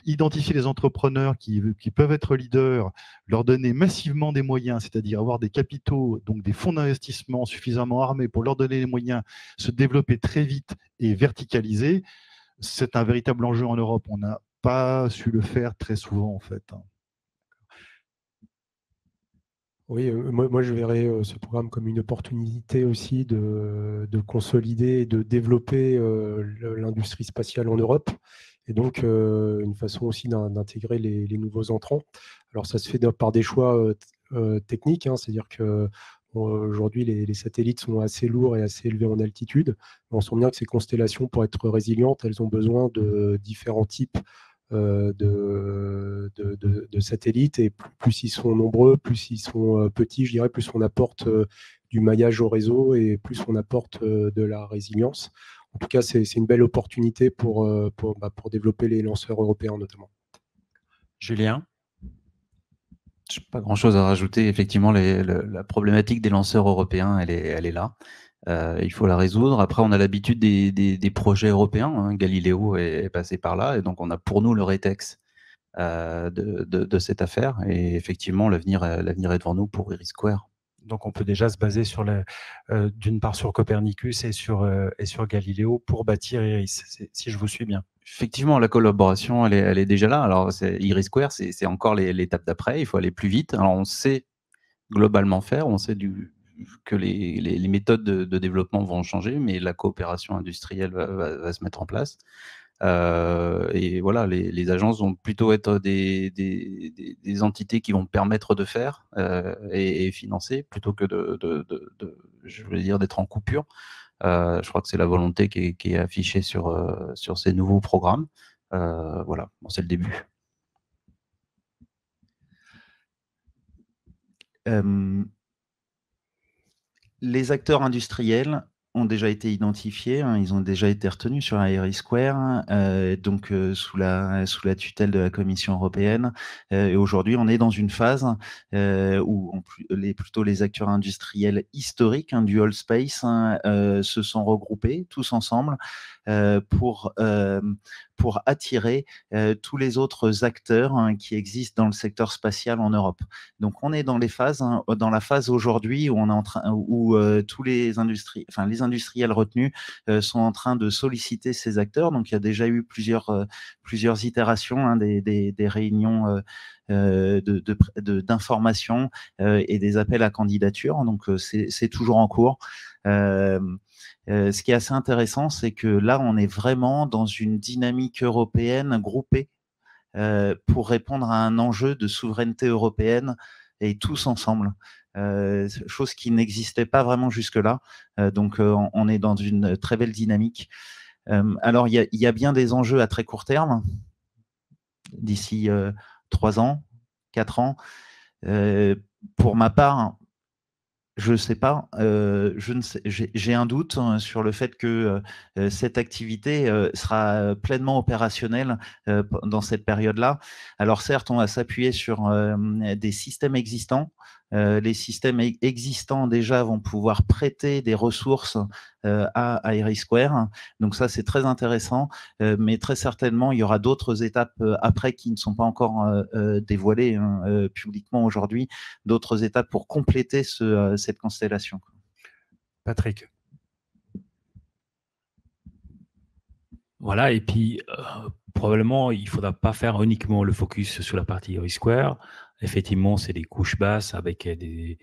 identifier les entrepreneurs qui peuvent être leaders, leur donner massivement des moyens, c'est-à-dire avoir des capitaux, donc des fonds d'investissement suffisamment armés pour leur donner les moyens, se développer très vite et verticaliser, c'est un véritable enjeu en Europe. On n'a pas su le faire très souvent, en fait. Oui, moi je verrais ce programme comme une opportunité aussi de consolider et de développer l'industrie spatiale en Europe, et donc une façon aussi d'intégrer les nouveaux entrants. Alors ça se fait par des choix techniques, hein, c'est-à-dire que aujourd'hui les satellites sont assez lourds et assez élevés en altitude. On sent bien que ces constellations, pour être résilientes, elles ont besoin de différents types de satellites, et plus ils sont nombreux, plus ils sont petits, je dirais, plus on apporte du maillage au réseau et plus on apporte de la résilience. En tout cas, c'est une belle opportunité pour développer les lanceurs européens notamment. Julien? Je n'ai pas grand-chose à rajouter. Effectivement, la problématique des lanceurs européens, elle est là. Il faut la résoudre. Après, on a l'habitude des projets européens, hein. Galileo est passé par là, et donc on a pour nous le rétex de cette affaire. Et effectivement, l'avenir est devant nous pour Iris Square. Donc on peut déjà se baser sur d'une part sur Copernicus et sur Galileo pour bâtir Iris, si je vous suis bien. Effectivement, la collaboration, elle est déjà là. Alors, Iris Square, c'est encore l'étape d'après. Il faut aller plus vite. Alors, on sait globalement faire, on sait que les méthodes de développement vont changer, mais la coopération industrielle va se mettre en place. Et voilà, les agences vont plutôt être des entités qui vont permettre de faire et financer, plutôt que je veux dire, d'être en coupure. Je crois que c'est la volonté qui est affichée sur ces nouveaux programmes. Voilà, bon, c'est le début. Les acteurs industriels ont déjà été identifiés, hein, ils ont déjà été retenus sur Iris Square, donc sous la tutelle de la Commission européenne. Et aujourd'hui, on est dans une phase où plutôt les acteurs industriels historiques, hein, du All Space, hein, se sont regroupés tous ensemble pour attirer tous les autres acteurs, hein, qui existent dans le secteur spatial en Europe. Donc, on est dans dans la phase aujourd'hui où on est en train, où tous les industriels retenus sont en train de solliciter ces acteurs. Donc, il y a déjà eu plusieurs itérations, hein, des réunions d'information et des appels à candidature. Donc, c'est toujours en cours. Ce qui est assez intéressant, c'est que là, on est vraiment dans une dynamique européenne groupée pour répondre à un enjeu de souveraineté européenne et tous ensemble. Chose qui n'existait pas vraiment jusque-là. Donc, on est dans une très belle dynamique. Alors, il y a bien des enjeux à très court terme, d'ici 3 ans, 4 ans. Pour ma part, je ne sais pas, j'ai un doute sur le fait que cette activité sera pleinement opérationnelle dans cette période-là. Alors certes, on va s'appuyer sur des systèmes existants. Les systèmes existants déjà vont pouvoir prêter des ressources à Iris Square. Donc ça, c'est très intéressant. Mais très certainement, il y aura d'autres étapes après qui ne sont pas encore dévoilées, hein, publiquement aujourd'hui, d'autres étapes pour compléter cette constellation. Patrick. Voilà, et puis probablement, il ne faudra pas faire uniquement le focus sur la partie Iris Square. Effectivement, c'est des couches basses avec des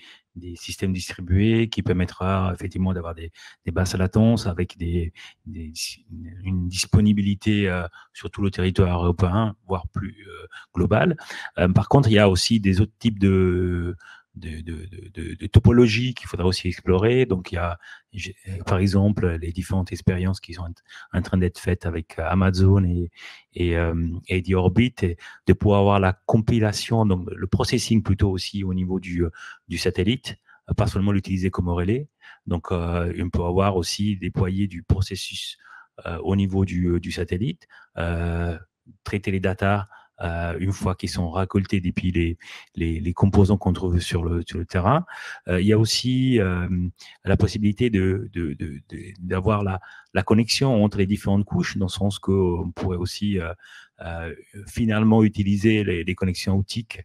systèmes distribués qui permettra effectivement d'avoir des basses latence avec une disponibilité sur tout le territoire européen, voire plus globale. Par contre, il y a aussi des autres types de topologie qu'il faudra aussi explorer. Donc, il y a, par exemple, les différentes expériences qui sont en train d'être faites avec Amazon et The Orbit, et de pouvoir avoir la compilation, donc le processing plutôt aussi au niveau du satellite, pas seulement l'utiliser comme relais. Donc, on peut avoir aussi déployé du processus au niveau du satellite, traiter les datas une fois qu'ils sont récoltés depuis les composants qu'on trouve sur le terrain. Il y a aussi la possibilité d'avoir la connexion entre les différentes couches, dans le sens qu'on pourrait aussi finalement utiliser les connexions optiques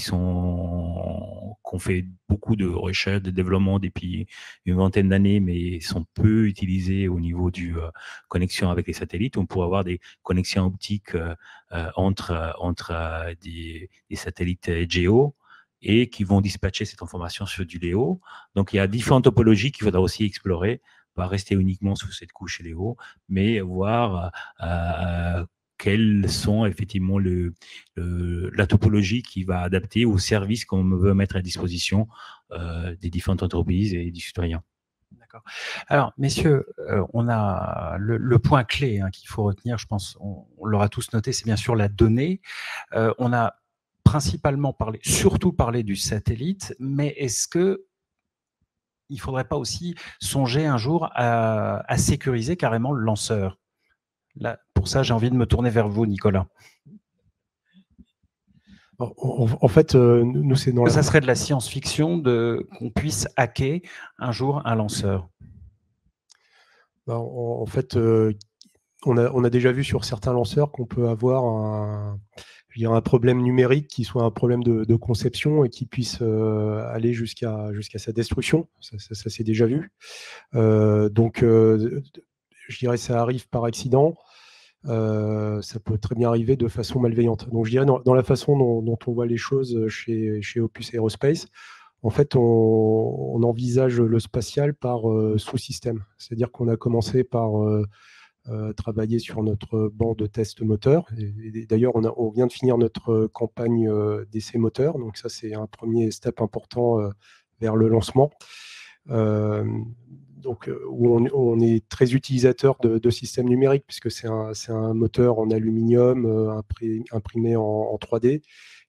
qu'on fait beaucoup de recherche, de développement depuis une vingtaine d'années, mais sont peu utilisées au niveau du connexion avec les satellites. On pourrait avoir des connexions optiques entre des satellites GEO et qui vont dispatcher cette information sur du LEO. Donc, il y a différentes topologies qu'il faudra aussi explorer, pas rester uniquement sous cette couche LEO, mais voir quelles sont effectivement la topologie qui va adapter aux services qu'on veut mettre à disposition des différentes entreprises et des citoyens. D'accord. Alors, messieurs, on a le point clé, hein, qu'il faut retenir, je pense, on l'aura tous noté, c'est bien sûr la donnée. On a principalement surtout parlé du satellite, mais est-ce que il ne faudrait pas aussi songer un jour à sécuriser carrément le lanceur? Là, pour ça, j'ai envie de me tourner vers vous, Nicolas. En fait, nous, c'est dans ça serait de la science-fiction qu'on puisse hacker un jour un lanceur. En fait, on a déjà vu sur certains lanceurs qu'on peut avoir un problème numérique qui soit un problème de conception et qui puisse aller jusqu'à sa destruction. Ça s'est déjà vu. Donc, je dirais ça arrive par accident. Ça peut très bien arriver de façon malveillante. Donc, je dirais dans la façon dont on voit les choses chez Opus Aerospace, en fait, on envisage le spatial par sous-système. C'est-à-dire qu'on a commencé par travailler sur notre banc de test moteur. Et d'ailleurs, on vient de finir notre campagne d'essai moteur. Donc ça, c'est un premier step important vers le lancement. Donc, où on est très utilisateur de systèmes numériques, puisque c'est un moteur en aluminium imprimé en 3D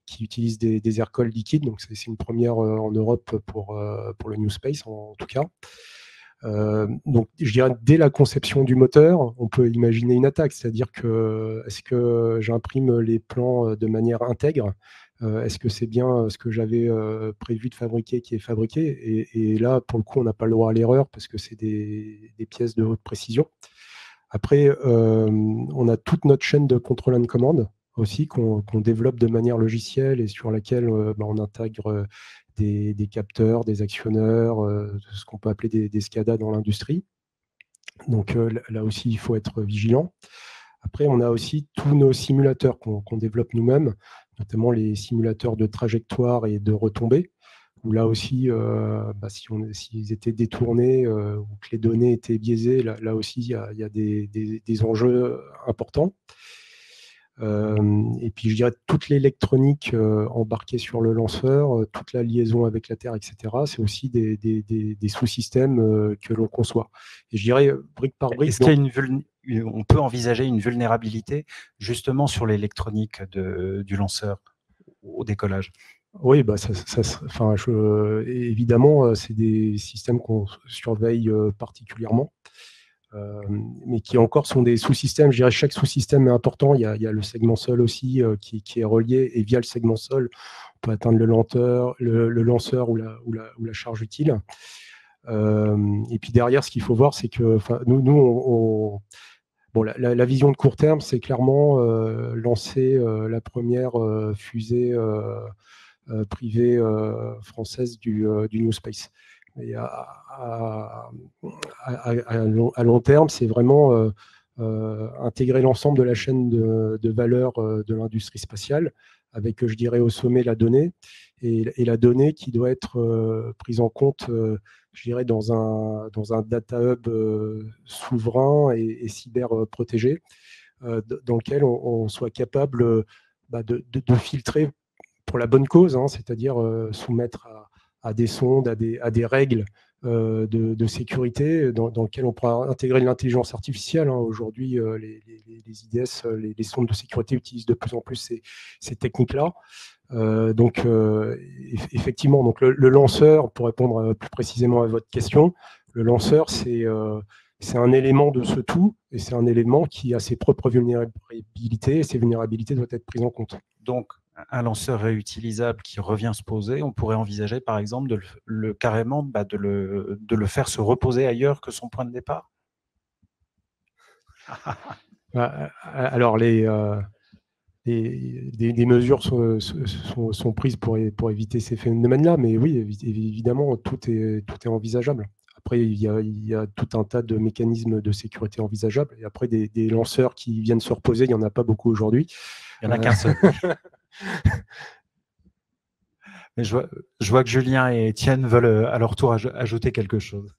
qui utilise des air-cols liquides. Donc, c'est une première en Europe pour le New Space, en tout cas. Donc, je dirais, dès la conception du moteur, on peut imaginer une attaque, c'est-à-dire que est-ce que j'imprime les plans de manière intègre? Est-ce que c'est bien ce que j'avais prévu de fabriquer qui est fabriqué? Et là, pour le coup, on n'a pas le droit à l'erreur parce que c'est des pièces de haute précision. Après, on a toute notre chaîne de contrôle and command aussi qu'on développe de manière logicielle et sur laquelle on intègre des capteurs, des actionneurs, ce qu'on peut appeler des SCADA dans l'industrie. Donc là aussi, il faut être vigilant. Après, on a aussi tous nos simulateurs qu'on développe nous-mêmes, notamment les simulateurs de trajectoire et de retombées, où là aussi, s'ils étaient détournés ou que les données étaient biaisées, là aussi, il y a des enjeux importants. Et puis, je dirais toute l'électronique embarquée sur le lanceur, toute la liaison avec la Terre, etc., c'est aussi des sous-systèmes que l'on conçoit. Et je dirais, brique par brique... Est-ce qu'on peut envisager une vulnérabilité justement sur l'électronique du lanceur au décollage? Oui, évidemment, c'est des systèmes qu'on surveille particulièrement. Mais qui encore sont des sous-systèmes. Je dirais chaque sous-système est important. Il y a le segment sol aussi qui est relié, et via le segment sol, on peut atteindre le lanceur ou la charge utile. Et puis derrière, ce qu'il faut voir, c'est que nous la vision de court terme, c'est clairement lancer la première fusée privée française du New Space. Et à long terme, c'est vraiment intégrer l'ensemble de la chaîne de valeur de l'industrie spatiale, avec, je dirais, au sommet la donnée, et la donnée qui doit être prise en compte, je dirais, dans un data hub souverain et cyber protégé, dans lequel on soit capable de filtrer pour la bonne cause, hein, c'est-à-dire soumettre à des sondes, à des règles de sécurité dans lesquelles on pourra intégrer de l'intelligence artificielle. Hein. Aujourd'hui, les IDS, les sondes de sécurité utilisent de plus en plus ces techniques-là. Donc, effectivement, donc le lanceur, pour répondre plus précisément à votre question, le lanceur, c'est un élément de ce tout, et c'est un élément qui a ses propres vulnérabilités, et ces vulnérabilités doivent être prises en compte. Donc, un lanceur réutilisable qui revient se poser, on pourrait envisager par exemple de le faire se reposer ailleurs que son point de départ. Alors, des mesures sont prises pour éviter ces phénomènes-là, mais oui, évidemment, tout est envisageable. Après, il y a tout un tas de mécanismes de sécurité envisageables. Et après, des lanceurs qui viennent se reposer, il n'y en a pas beaucoup aujourd'hui. Il n'y en a qu'un seul. Mais je vois que Julien et Étienne veulent à leur tour ajouter quelque chose.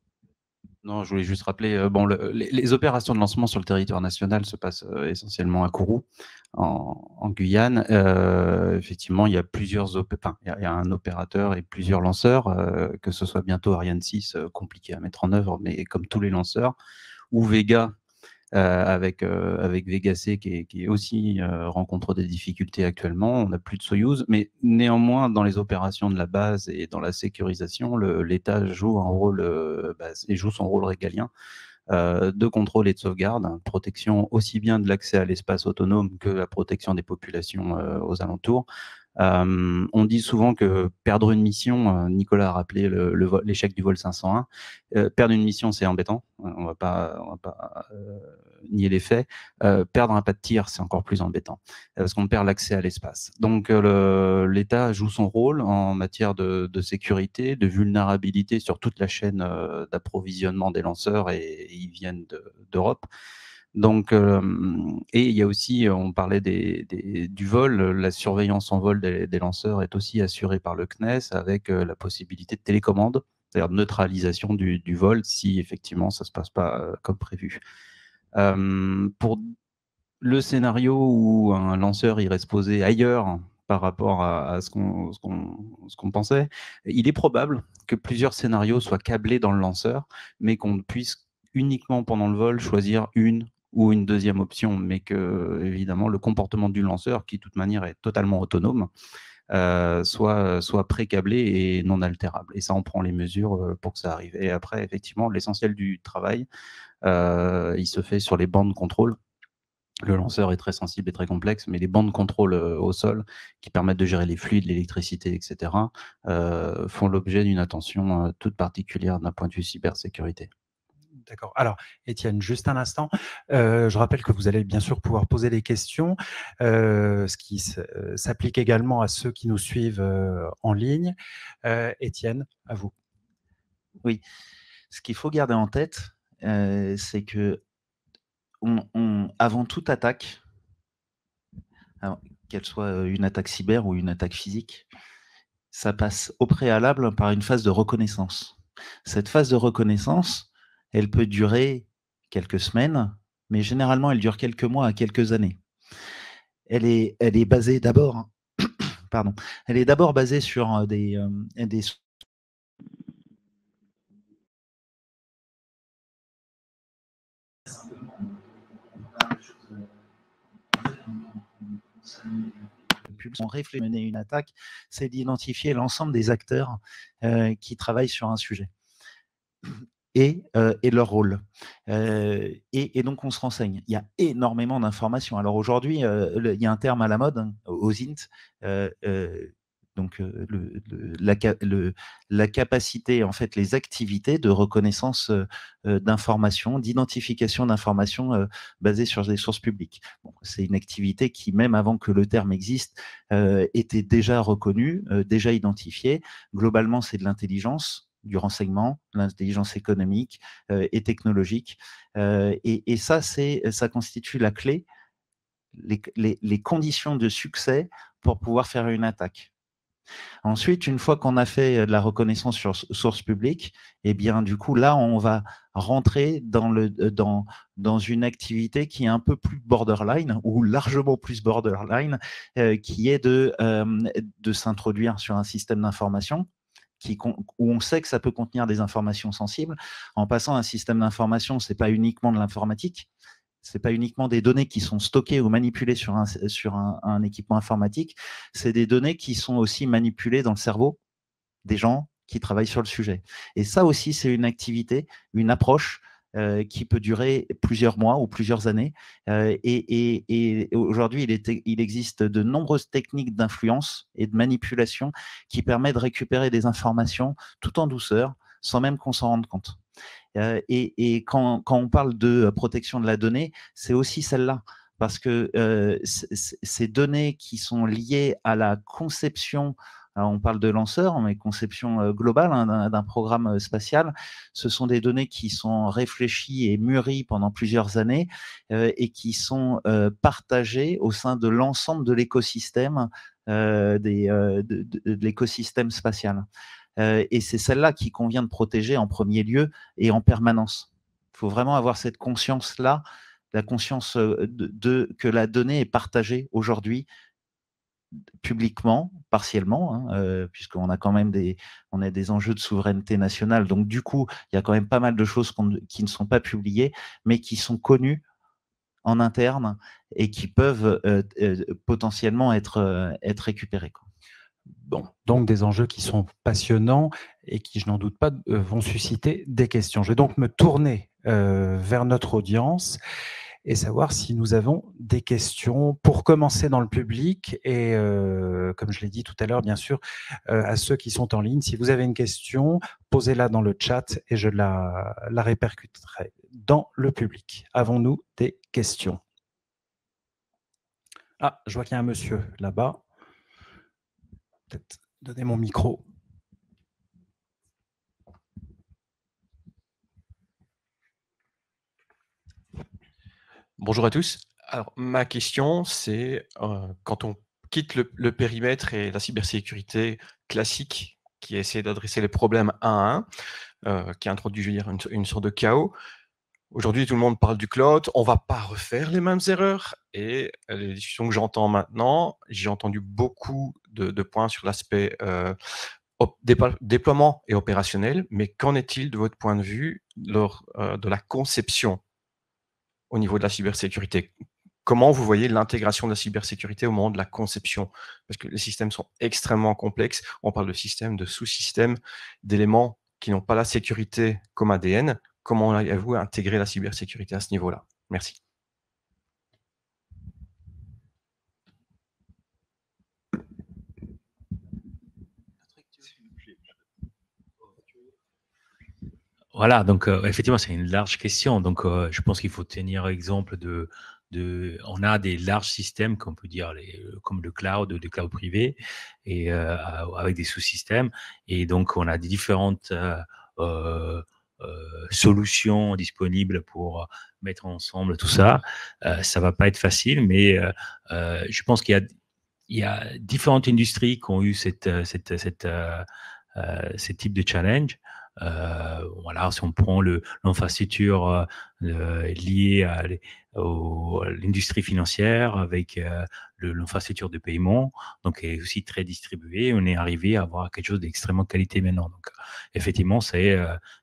Non, je voulais juste rappeler, les opérations de lancement sur le territoire national se passent essentiellement à Kourou, en Guyane. Effectivement, il y a il y a un opérateur et plusieurs lanceurs, que ce soit bientôt Ariane 6, compliqué à mettre en œuvre, mais comme tous les lanceurs, ou Vega, avec Vega C qui aussi rencontre des difficultés actuellement. On n'a plus de Soyouz, mais néanmoins, dans les opérations de la base et dans la sécurisation, l'État joue joue son rôle régalien de contrôle et de sauvegarde, protection aussi bien de l'accès à l'espace autonome que la protection des populations aux alentours. On dit souvent que perdre une mission, Nicolas a rappelé l'échec du vol 501, perdre une mission, c'est embêtant, on va pas nier les faits. Perdre un pas de tir, c'est encore plus embêtant, parce qu'on perd l'accès à l'espace. Donc l'État joue son rôle en matière de sécurité, de vulnérabilité sur toute la chaîne d'approvisionnement des lanceurs, et ils viennent d'Europe. Donc, et il y a aussi, on parlait du vol, la surveillance en vol des lanceurs est aussi assurée par le CNES avec la possibilité de télécommande, c'est-à-dire de neutralisation du vol si effectivement ça ne se passe pas comme prévu. Pour le scénario où un lanceur irait se poser ailleurs par rapport à ce qu'on pensait, il est probable que plusieurs scénarios soient câblés dans le lanceur, mais qu'on puisse uniquement pendant le vol choisir une ou une deuxième option, mais que, évidemment, le comportement du lanceur, qui de toute manière est totalement autonome, soit pré-câblé et non altérable. Et ça, on prend les mesures pour que ça arrive. Et après, effectivement, l'essentiel du travail, il se fait sur les bandes de contrôle. Le lanceur est très sensible et très complexe, mais les bandes de contrôle au sol, qui permettent de gérer les fluides, l'électricité, etc., font l'objet d'une attention toute particulière d'un point de vue cybersécurité. D'accord. Alors, Étienne, juste un instant. Je rappelle que vous allez bien sûr pouvoir poser des questions, ce qui s'applique également à ceux qui nous suivent en ligne. Étienne, à vous. Oui. Ce qu'il faut garder en tête, c'est que avant toute attaque, qu'elle soit une attaque cyber ou une attaque physique, ça passe au préalable par une phase de reconnaissance. Cette phase de reconnaissance, elle peut durer quelques semaines, mais généralement, elle dure quelques mois à quelques années. Elle est basée d'abord, pardon, elle est d'abord basée sur des on réfléchit à mener une attaque, c'est d'identifier l'ensemble des acteurs qui travaillent sur un sujet et leur rôle. Et donc, on se renseigne. Il y a énormément d'informations. Alors aujourd'hui, il y a un terme à la mode, hein, OSINT, donc la capacité, en fait, les activités de reconnaissance d'informations, d'identification d'informations basées sur des sources publiques. Bon, c'est une activité qui, même avant que le terme existe, était déjà reconnue, déjà identifiée. Globalement, c'est de l'intelligence, du renseignement, l'intelligence économique et technologique. Et ça, ça constitue la clé, les conditions de succès pour pouvoir faire une attaque. Ensuite, une fois qu'on a fait de la reconnaissance sur source publique, eh bien, du coup, là, on va rentrer dans une activité qui est un peu plus borderline, ou largement plus borderline, qui est de s'introduire sur un système d'information où on sait que ça peut contenir des informations sensibles. En passant, un système d'information, ce n'est pas uniquement de l'informatique, ce n'est pas uniquement des données qui sont stockées ou manipulées sur un équipement informatique, c'est des données qui sont aussi manipulées dans le cerveau des gens qui travaillent sur le sujet. Et ça aussi, c'est une activité, une approche qui peut durer plusieurs mois ou plusieurs années. Et aujourd'hui, il existe de nombreuses techniques d'influence et de manipulation qui permettent de récupérer des informations tout en douceur, sans même qu'on s'en rende compte. Et quand on parle de protection de la donnée, c'est aussi celle-là. Parce que ces données qui sont liées à la conception, alors on parle de lanceur, mais conception globale d'un programme spatial, ce sont des données qui sont réfléchies et mûries pendant plusieurs années et qui sont partagées au sein de l'ensemble de l'écosystème de l'écosystème spatial. Et c'est celle-là qu'il convient de protéger en premier lieu et en permanence. Il faut vraiment avoir cette conscience-là, la conscience que la donnée est partagée aujourd'hui publiquement, partiellement, hein, puisqu'on a quand même des enjeux de souveraineté nationale. Donc, du coup, il y a quand même pas mal de choses qui ne sont pas publiées, mais qui sont connues en interne et qui peuvent potentiellement être récupérées, quoi. Bon, donc des enjeux qui sont passionnants et qui, je n'en doute pas, vont susciter des questions. Je vais donc me tourner vers notre audience et savoir si nous avons des questions pour commencer dans le public. Et comme je l'ai dit tout à l'heure, bien sûr, à ceux qui sont en ligne, si vous avez une question, posez-la dans le chat et je la répercuterai dans le public. Avons-nous des questions? Ah, je vois qu'il y a un monsieur là-bas. Peut-être donner mon micro. Bonjour à tous. Alors, ma question, c'est quand on quitte le périmètre et la cybersécurité classique qui essaie d'adresser les problèmes un à un, qui introduit, je veux dire, une sorte de chaos. Aujourd'hui, tout le monde parle du cloud. On ne va pas refaire les mêmes erreurs. Et les discussions que j'entends maintenant, j'ai entendu beaucoup de points sur l'aspect déploiement et opérationnel. Mais qu'en est-il de votre point de vue lors de la conception au niveau de la cybersécurité? Comment vous voyez l'intégration de la cybersécurité au moment de la conception? Parce que les systèmes sont extrêmement complexes. On parle de systèmes, de sous-systèmes, d'éléments qui n'ont pas la sécurité comme ADN. Comment avez-vous intégré la cybersécurité à ce niveau-là? Merci. Voilà, donc effectivement, c'est une large question. Donc, je pense qu'il faut tenir exemple on a des larges systèmes qu'on peut dire comme le cloud, des clouds privés, et avec des sous-systèmes. Et donc, on a des différentes solutions disponibles pour mettre ensemble tout ça. Ça va pas être facile, mais je pense qu'il y a différentes industries qui ont eu ce type de challenge. Voilà, si on prend l'infrastructure liée à l'industrie financière avec l'infrastructure de paiement, donc est aussi très distribuée, on est arrivé à avoir quelque chose d'extrêmement qualité maintenant. Donc, effectivement, c'est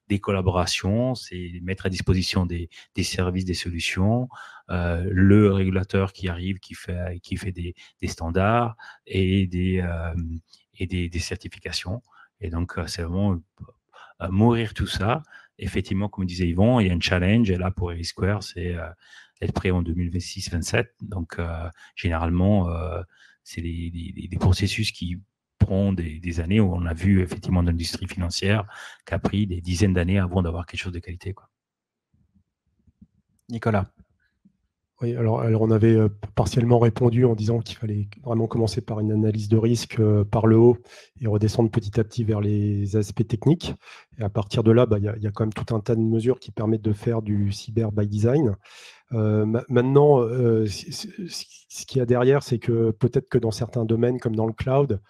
des collaborations, c'est mettre à disposition des services, des solutions, le régulateur qui arrive, qui fait des standards et des certifications. Et donc, c'est vraiment mourir tout ça. Effectivement, comme disait Yvon, il y a un challenge. Et là, pour Erisquare, c'est être prêt en 2026-27. Donc, généralement, c'est des processus qui prennent des années, où on a vu effectivement l'industrie financière qui a pris des dizaines d'années avant d'avoir quelque chose de qualité, quoi. Nicolas. Oui, alors on avait partiellement répondu en disant qu'il fallait vraiment commencer par une analyse de risque par le haut et redescendre petit à petit vers les aspects techniques. Et à partir de là, il y a quand même tout un tas de mesures qui permettent de faire du cyber by design. Maintenant, ce qu'il y a derrière, c'est que peut-être que dans certains domaines, comme dans le cloud,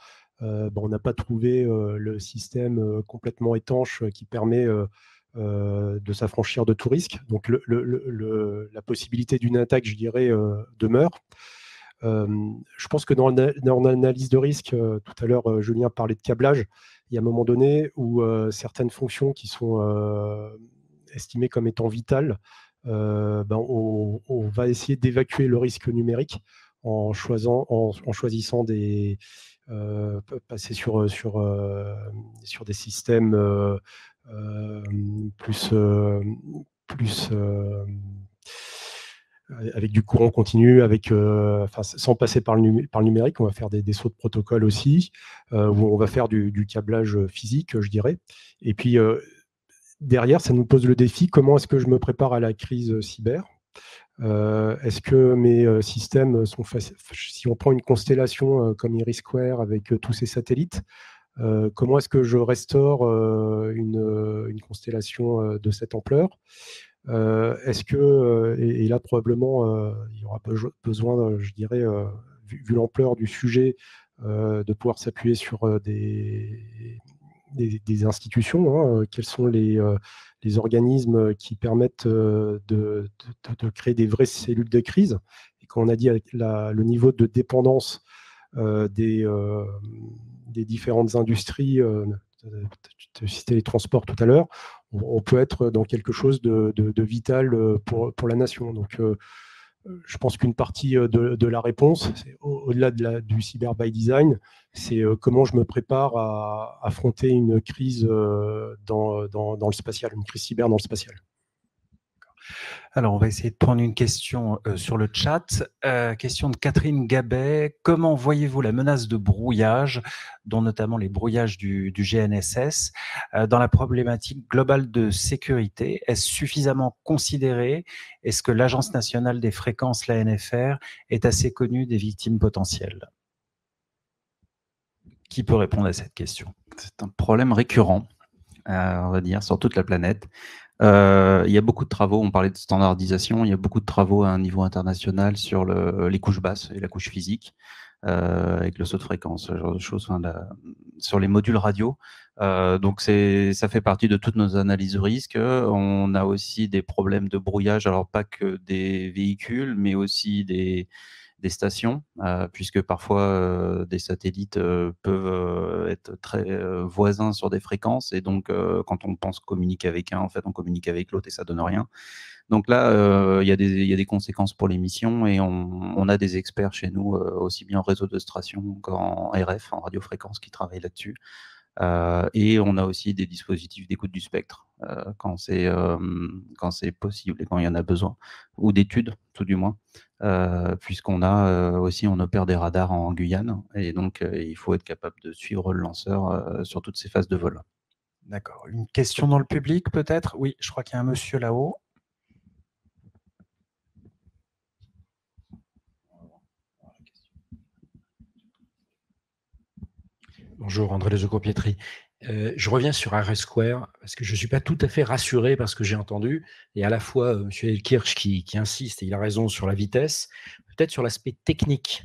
on n'a pas trouvé le système complètement étanche qui permet de s'affranchir de tout risque. Donc la possibilité d'une attaque, je dirais, demeure. Je pense que dans l'analyse de risque, tout à l'heure, Julien parlait de câblage. Il y a un moment donné où certaines fonctions qui sont estimées comme étant vitales, on va essayer d'évacuer le risque numérique en choisissant passer sur des systèmes plus avec du courant continu, sans passer par le numérique. On va faire des sauts de protocole aussi, où on va faire du câblage physique, je dirais. Et puis, derrière, ça nous pose le défi, comment est-ce que je me prépare à la crise cyber ? Est-ce que mes systèmes sont faciles ? Si on prend une constellation comme Irisquare avec tous ces satellites, comment est-ce que je restaure une constellation de cette ampleur ? Est-ce que, et là probablement il y aura besoin, je dirais, vu l'ampleur du sujet, de pouvoir s'appuyer sur des institutions, hein, quels sont les organismes qui permettent de créer des vraies cellules de crise. Et quand on a dit le niveau de dépendance des différentes industries, tu citais les transports tout à l'heure, on peut être dans quelque chose de vital pour la nation. Donc, je pense qu'une partie de la réponse, au-delà du cyber by design, c'est comment je me prépare à affronter une crise dans le spatial, une crise cyber dans le spatial. Alors, on va essayer de prendre une question sur le chat. Question de Catherine Gabet. Comment voyez-vous la menace de brouillage, dont notamment les brouillages du GNSS, dans la problématique globale de sécurité? Est-ce suffisamment considéré? Est-ce que l'Agence nationale des fréquences, l'ANFR, est assez connue des victimes potentielles? Qui peut répondre à cette question? C'est un problème récurrent, on va dire, sur toute la planète. Il y a beaucoup de travaux, on parlait de standardisation, il y a beaucoup de travaux à un niveau international sur les couches basses et la couche physique, avec le saut de fréquence, ce genre de choses, sur les modules radio. Donc ça fait partie de toutes nos analyses de risque. On a aussi des problèmes de brouillage, alors pas que des véhicules, mais aussi des stations, puisque parfois des satellites peuvent être très voisins sur des fréquences, et donc quand on pense communiquer avec un, en fait on communique avec l'autre et ça donne rien. Donc là, il y a des conséquences pour les missions, et on a des experts chez nous, aussi bien en réseau de station qu'en RF, en radiofréquence, qui travaillent là-dessus. Et on a aussi des dispositifs d'écoute du spectre quand c'est possible et quand il y en a besoin, ou d'études tout du moins, puisqu'on a aussi, on opère des radars en Guyane, et donc il faut être capable de suivre le lanceur sur toutes ces phases de vol. D'accord. Une question dans le public peut-être? Oui, je crois qu'il y a un monsieur là-haut. Bonjour, André Lezoco-Pietri. Je reviens sur RS2 parce que je ne suis pas tout à fait rassuré par ce que j'ai entendu. Et à la fois, M. Elkirch qui insiste, et il a raison sur la vitesse, peut-être sur l'aspect technique.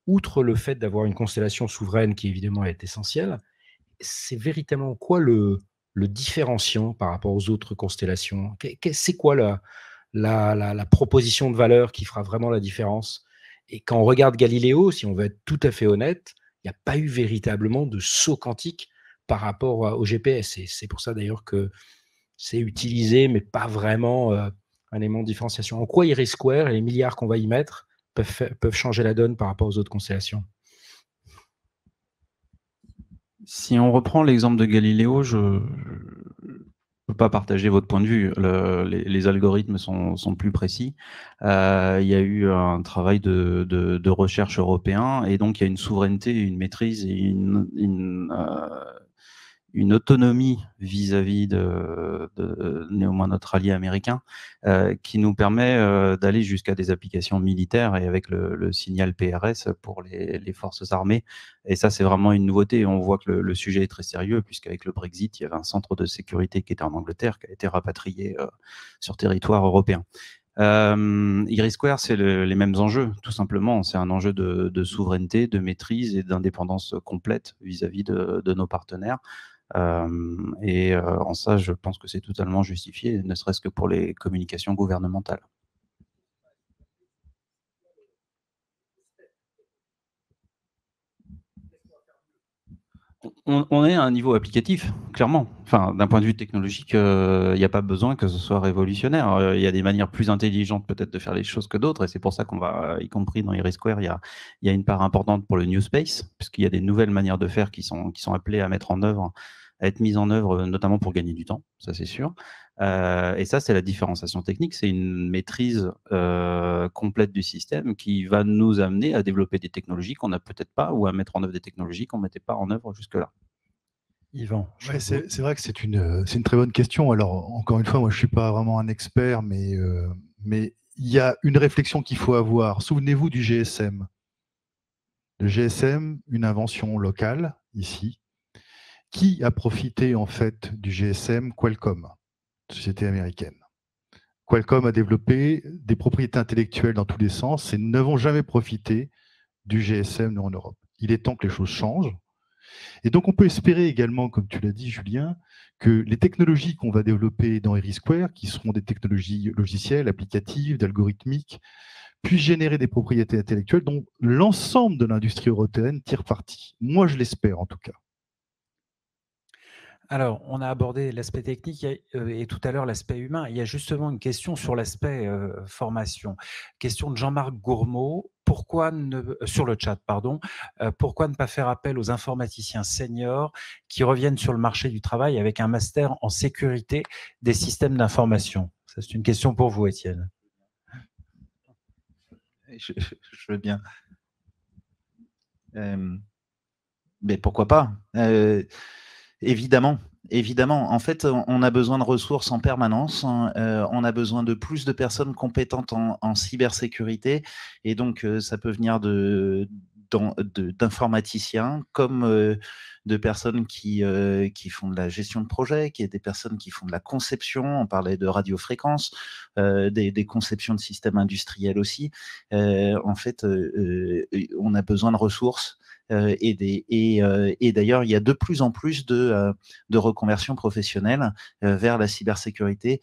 Outre le fait d'avoir une constellation souveraine qui évidemment est essentielle, c'est véritablement quoi le différenciant par rapport aux autres constellations? C'est quoi la proposition de valeur qui fera vraiment la différence? Et quand on regarde Galiléo, si on veut être tout à fait honnête, il n'y a pas eu véritablement de saut quantique par rapport au GPS. Et c'est pour ça d'ailleurs que c'est utilisé, mais pas vraiment un élément de différenciation. En quoi IRIS² et les milliards qu'on va y mettre peuvent changer la donne par rapport aux autres constellations? Si on reprend l'exemple de Galiléo, je ne peux pas partager votre point de vue. Les algorithmes sont plus précis. Il y a eu un travail de recherche européen, et donc il y a une souveraineté, une maîtrise et une autonomie vis-à-vis de néanmoins notre allié américain, qui nous permet d'aller jusqu'à des applications militaires, et avec le signal PRS pour les forces armées. Et ça, c'est vraiment une nouveauté. On voit que le sujet est très sérieux, puisqu'avec le Brexit, il y avait un centre de sécurité qui était en Angleterre, qui a été rapatrié sur territoire européen. IRIS², c'est les mêmes enjeux, tout simplement. C'est un enjeu de souveraineté, de maîtrise et d'indépendance complète vis-à-vis de nos partenaires. En ça, je pense que c'est totalement justifié, ne serait-ce que pour les communications gouvernementales. On est à un niveau applicatif, clairement. Enfin, d'un point de vue technologique, il n'y a pas besoin que ce soit révolutionnaire. Il y a des manières plus intelligentes peut-être de faire les choses que d'autres, et c'est pour ça qu'on va, y compris dans IRIS², il y a une part importante pour le New Space, puisqu'il y a des nouvelles manières de faire qui sont appelées à être mises en œuvre, notamment pour gagner du temps, ça c'est sûr. Et ça, c'est la différenciation technique, c'est une maîtrise complète du système qui va nous amener à développer des technologies qu'on n'a peut-être pas, ou à mettre en œuvre des technologies qu'on ne mettait pas en œuvre jusque-là. Yvan. Ouais, c'est vrai que c'est une très bonne question. Alors, encore une fois, moi, je ne suis pas vraiment un expert, mais il y a une réflexion qu'il faut avoir. Souvenez-vous du GSM. Le GSM, une invention locale, ici. Qui a profité, en fait, du GSM? Qualcomm, société américaine. Qualcomm a développé des propriétés intellectuelles dans tous les sens, et nous n'avons jamais profité du GSM, nous, en Europe. Il est temps que les choses changent. Et donc, on peut espérer également, comme tu l'as dit, Julien, que les technologies qu'on va développer dans IRIS², qui seront des technologies logicielles, applicatives, d'algorithmiques, puissent générer des propriétés intellectuelles dont l'ensemble de l'industrie européenne tire parti. Moi, je l'espère, en tout cas. Alors, on a abordé l'aspect technique et tout à l'heure l'aspect humain. Il y a justement une question sur l'aspect formation. Question de Jean-Marc Gourmaud. Sur le chat, pardon. Pourquoi ne pas faire appel aux informaticiens seniors qui reviennent sur le marché du travail avec un master en sécurité des systèmes d'information? Ça, c'est une question pour vous, Étienne. Je veux bien. Mais pourquoi pas? Évidemment. Évidemment, en fait, on a besoin de ressources en permanence. On a besoin de plus de personnes compétentes en cybersécurité. Et donc, ça peut venir d'informaticiens comme de personnes qui font de la gestion de projet, qui est des personnes qui font de la conception. On parlait de radiofréquences, des conceptions de systèmes industriels aussi. En fait, on a besoin de ressources. Et d'ailleurs, il y a de plus en plus de reconversion professionnelle vers la cybersécurité.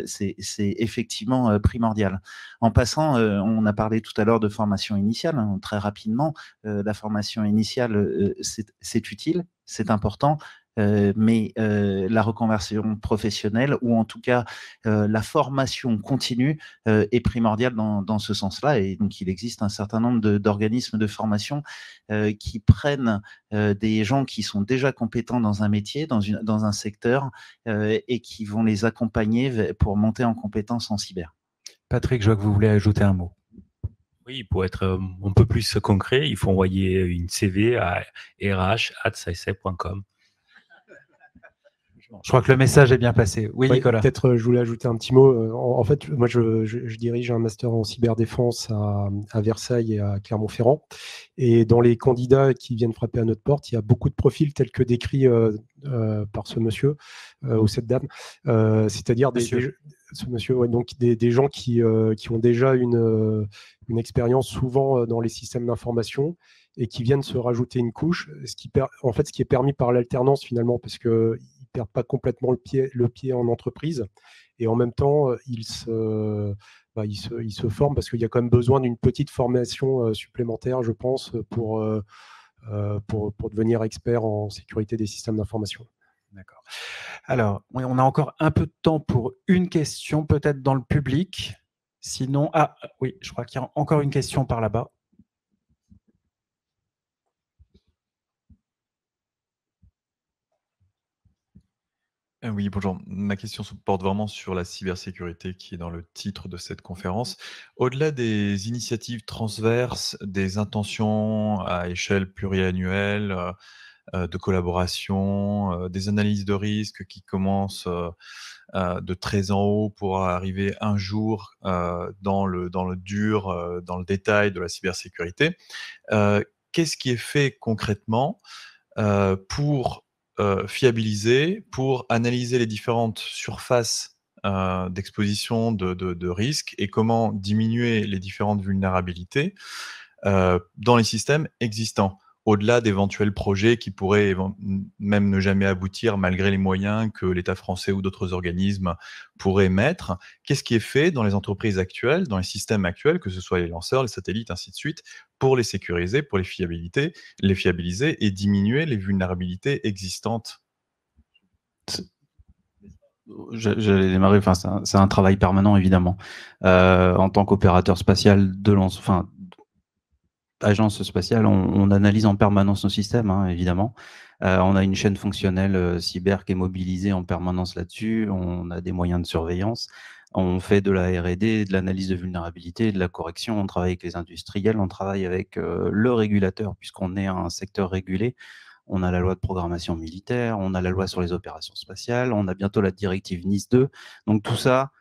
C'est effectivement primordial. En passant, on a parlé tout à l'heure de formation initiale, hein, très rapidement. La formation initiale, c'est utile, c'est important. Mais la reconversion professionnelle, ou en tout cas la formation continue, est primordiale dans ce sens-là. Et donc, il existe un certain nombre d'organismes de formation qui prennent des gens qui sont déjà compétents dans un métier, dans un secteur, et qui vont les accompagner pour monter en compétences en cyber. Patrick, je vois que vous voulez ajouter un mot. Oui, pour être un peu plus concret, il faut envoyer une CV à rh@sicep.com. Je crois que le message est bien passé. Oui, Nicolas. Peut-être je voulais ajouter un petit mot. En fait, moi, je dirige un master en cyberdéfense à Versailles et à Clermont-Ferrand. Et dans les candidats qui viennent frapper à notre porte, il y a beaucoup de profils tels que décrits par ce monsieur ou cette dame. C'est-à-dire ce monsieur, ouais, donc des gens qui ont déjà une expérience souvent dans les systèmes d'information et qui viennent se rajouter une couche, ce qui est permis par l'alternance finalement, parce que perdent pas complètement le pied en entreprise, et en même temps ils se forment, parce qu'il y a quand même besoin d'une petite formation supplémentaire, je pense, pour devenir expert en sécurité des systèmes d'information. D'accord. Alors, on a encore un peu de temps pour une question, peut-être dans le public. Sinon, oui, je crois qu'il y a encore une question par là-bas. Oui, bonjour. Ma question se porte vraiment sur la cybersécurité qui est dans le titre de cette conférence. Au-delà des initiatives transverses, des intentions à échelle pluriannuelle, de collaboration, des analyses de risques qui commencent de très en haut pour arriver un jour dans le dur, dans le détail de la cybersécurité, qu'est-ce qui est fait concrètement pour fiabiliser, pour analyser les différentes surfaces d'exposition de risques et comment diminuer les différentes vulnérabilités dans les systèmes existants, au-delà d'éventuels projets qui pourraient même ne jamais aboutir malgré les moyens que l'État français ou d'autres organismes pourraient mettre. Qu'est-ce qui est fait dans les entreprises actuelles, dans les systèmes actuels, que ce soit les lanceurs, les satellites, ainsi de suite, pour les sécuriser, pour les fiabiliser et diminuer les vulnérabilités existantes? J'allais démarrer, c'est un travail permanent, évidemment. En tant qu'opérateur spatial agence spatiale, on analyse en permanence nos systèmes, hein, évidemment. On a une chaîne fonctionnelle cyber qui est mobilisée en permanence là-dessus. On a des moyens de surveillance. On fait de la R&D, de l'analyse de vulnérabilité, de la correction. On travaille avec les industriels, on travaille avec le régulateur, puisqu'on est un secteur régulé. On a la loi de programmation militaire, on a la loi sur les opérations spatiales, on a bientôt la directive NIS 2. Donc tout ça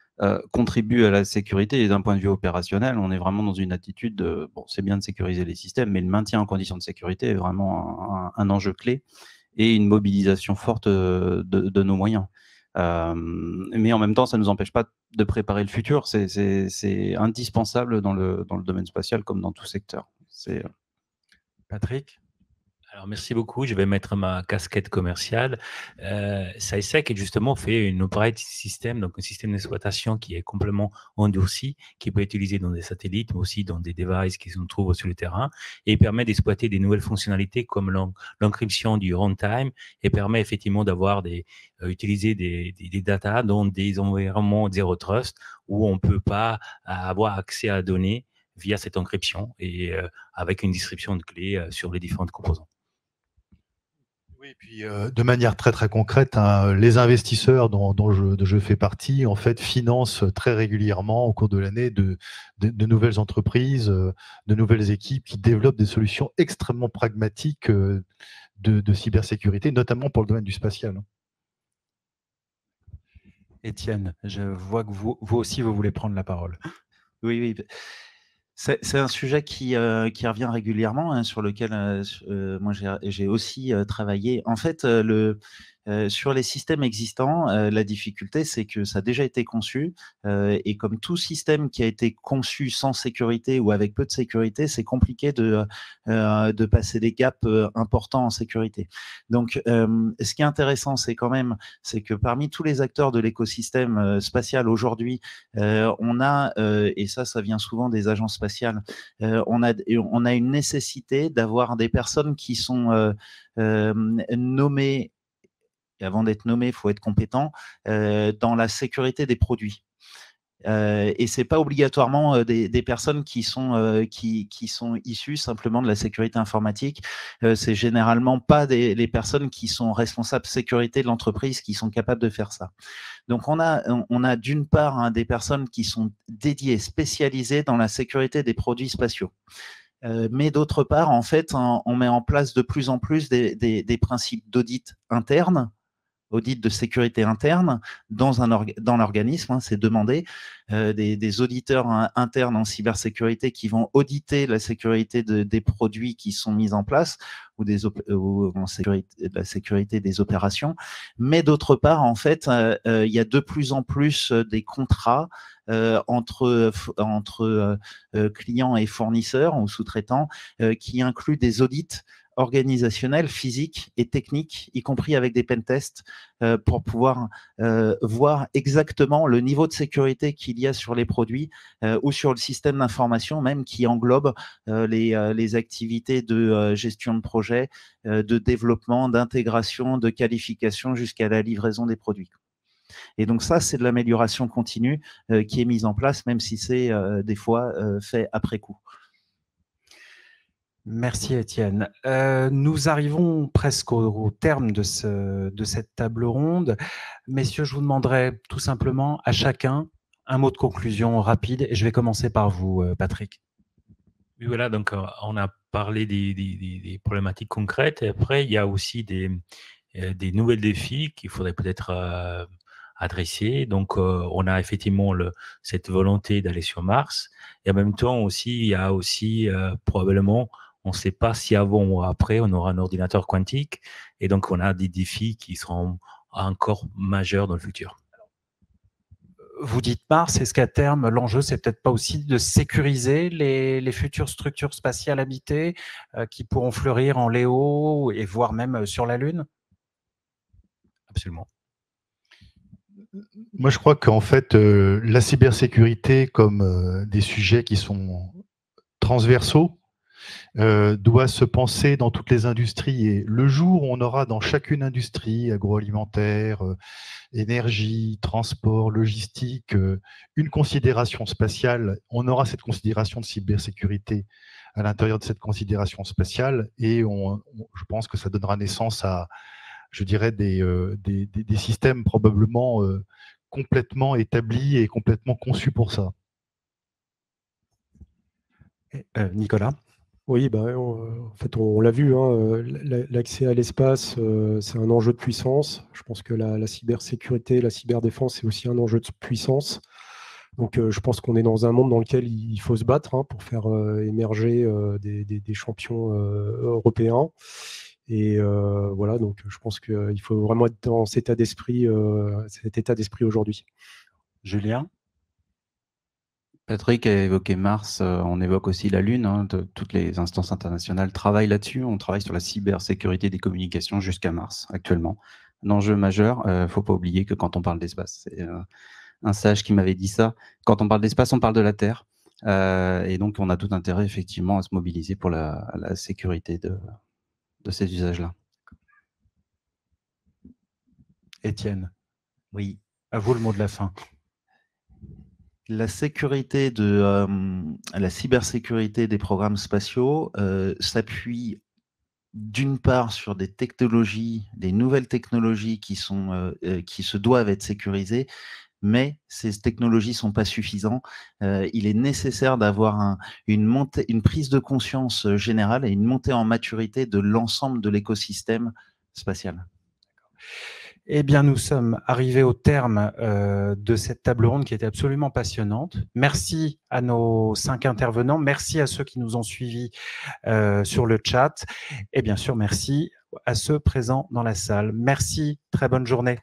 contribue à la sécurité, et d'un point de vue opérationnel, on est vraiment dans une attitude de, bon, c'est bien de sécuriser les systèmes, mais le maintien en conditions de sécurité est vraiment un enjeu clé, et une mobilisation forte de nos moyens. Mais en même temps, ça ne nous empêche pas de préparer le futur. C'est indispensable dans le domaine spatial comme dans tout secteur. Patrick ? Alors, merci beaucoup. Je vais mettre ma casquette commerciale. SciSec est justement fait une operating system, donc un système d'exploitation qui est complètement endurci, qui peut être utilisé dans des satellites, mais aussi dans des devices qui se trouvent sur le terrain, et permet d'exploiter des nouvelles fonctionnalités comme l'encryption du runtime, et permet effectivement d'avoir utiliser des data dans des environnements zero trust où on ne peut pas avoir accès à la donnée via cette encryption, et avec une distribution de clés sur les différentes composants. Oui, et puis de manière très très concrète, hein, les investisseurs dont je fais partie, en fait, financent très régulièrement au cours de l'année de nouvelles entreprises, de nouvelles équipes qui développent des solutions extrêmement pragmatiques de cybersécurité, notamment pour le domaine du spatial. Étienne, je vois que vous aussi, vous voulez prendre la parole. Oui, oui. C'est un sujet qui revient régulièrement, hein, sur lequel moi j'ai aussi travaillé. En fait, sur les systèmes existants, la difficulté, c'est que ça a déjà été conçu, et comme tout système qui a été conçu sans sécurité ou avec peu de sécurité, c'est compliqué de passer des gaps importants en sécurité. Donc, ce qui est intéressant, c'est que parmi tous les acteurs de l'écosystème spatial aujourd'hui, on a, et ça vient souvent des agences spatiales, on a une nécessité d'avoir des personnes qui sont nommées. Et avant d'être nommé, il faut être compétent dans la sécurité des produits. Et c'est pas obligatoirement des personnes qui sont issues simplement de la sécurité informatique. C'est généralement pas les personnes qui sont responsables sécurité de l'entreprise qui sont capables de faire ça. Donc on a d'une part, hein, des personnes qui sont dédiées, spécialisées dans la sécurité des produits spatiaux. Mais d'autre part, en fait, on met en place de plus en plus des principes d'audit interne, audit de sécurité interne dans l'organisme, hein, c'est demandé, des auditeurs internes en cybersécurité qui vont auditer la sécurité des produits qui sont mis en place ou la sécurité des opérations. Mais d'autre part, en fait, il y a de plus en plus des contrats entre clients et fournisseurs ou sous-traitants qui incluent des audits organisationnels, physiques et techniques, y compris avec des pentests, pour pouvoir voir exactement le niveau de sécurité qu'il y a sur les produits ou sur le système d'information même qui englobe les activités de gestion de projet, de développement, d'intégration, de qualification jusqu'à la livraison des produits. Et donc ça, c'est de l'amélioration continue qui est mise en place, même si c'est des fois fait après coup. Merci Étienne. Nous arrivons presque au terme de cette table ronde. Messieurs, je vous demanderai tout simplement à chacun un mot de conclusion rapide et je vais commencer par vous, Patrick. Oui, voilà, donc on a parlé des problématiques concrètes et après il y a aussi des nouvelles défis qu'il faudrait peut-être adresser. Donc on a effectivement cette volonté d'aller sur Mars et en même temps aussi il y a aussi probablement, on ne sait pas si avant ou après on aura un ordinateur quantique et donc on a des défis qui seront encore majeurs dans le futur. Vous dites Mars, est-ce qu'à terme, l'enjeu, c'est peut-être pas aussi de sécuriser les futures structures spatiales habitées qui pourront fleurir en Léo et voire même sur la Lune? Absolument. Moi, je crois qu'en fait, la cybersécurité, comme des sujets qui sont transversaux, doit se penser dans toutes les industries. Et le jour où on aura dans chacune industrie, agroalimentaire, énergie, transport, logistique, une considération spatiale, on aura cette considération de cybersécurité à l'intérieur de cette considération spatiale et je pense que ça donnera naissance à, je dirais, des systèmes probablement complètement établis et complètement conçus pour ça. Nicolas? Oui, en fait, on l'a vu, hein, l'accès à l'espace, c'est un enjeu de puissance. Je pense que la cybersécurité, la cyberdéfense, c'est aussi un enjeu de puissance. Donc, je pense qu'on est dans un monde dans lequel il faut se battre, hein, pour faire émerger des champions européens. Et voilà, donc je pense qu'il faut vraiment être dans cet état d'esprit aujourd'hui. Julien? Patrick a évoqué Mars, on évoque aussi la Lune, hein, toutes les instances internationales travaillent là-dessus, on travaille sur la cybersécurité des communications jusqu'à Mars actuellement. Un enjeu majeur, il ne faut pas oublier que quand on parle d'espace, c'est un sage qui m'avait dit ça, quand on parle d'espace, on parle de la Terre, et donc on a tout intérêt effectivement à se mobiliser pour la sécurité de ces usages-là. Étienne? Oui. À vous le mot de la fin. La sécurité la cybersécurité des programmes spatiaux s'appuie d'une part sur des technologies, des nouvelles technologies qui se doivent être sécurisées, mais ces technologies ne sont pas suffisantes. Il est nécessaire d'avoir une prise de conscience générale et une montée en maturité de l'ensemble de l'écosystème spatial. Eh bien, nous sommes arrivés au terme de cette table ronde qui était absolument passionnante. Merci à nos 5 intervenants, merci à ceux qui nous ont suivis sur le chat et bien sûr, merci à ceux présents dans la salle. Merci, très bonne journée.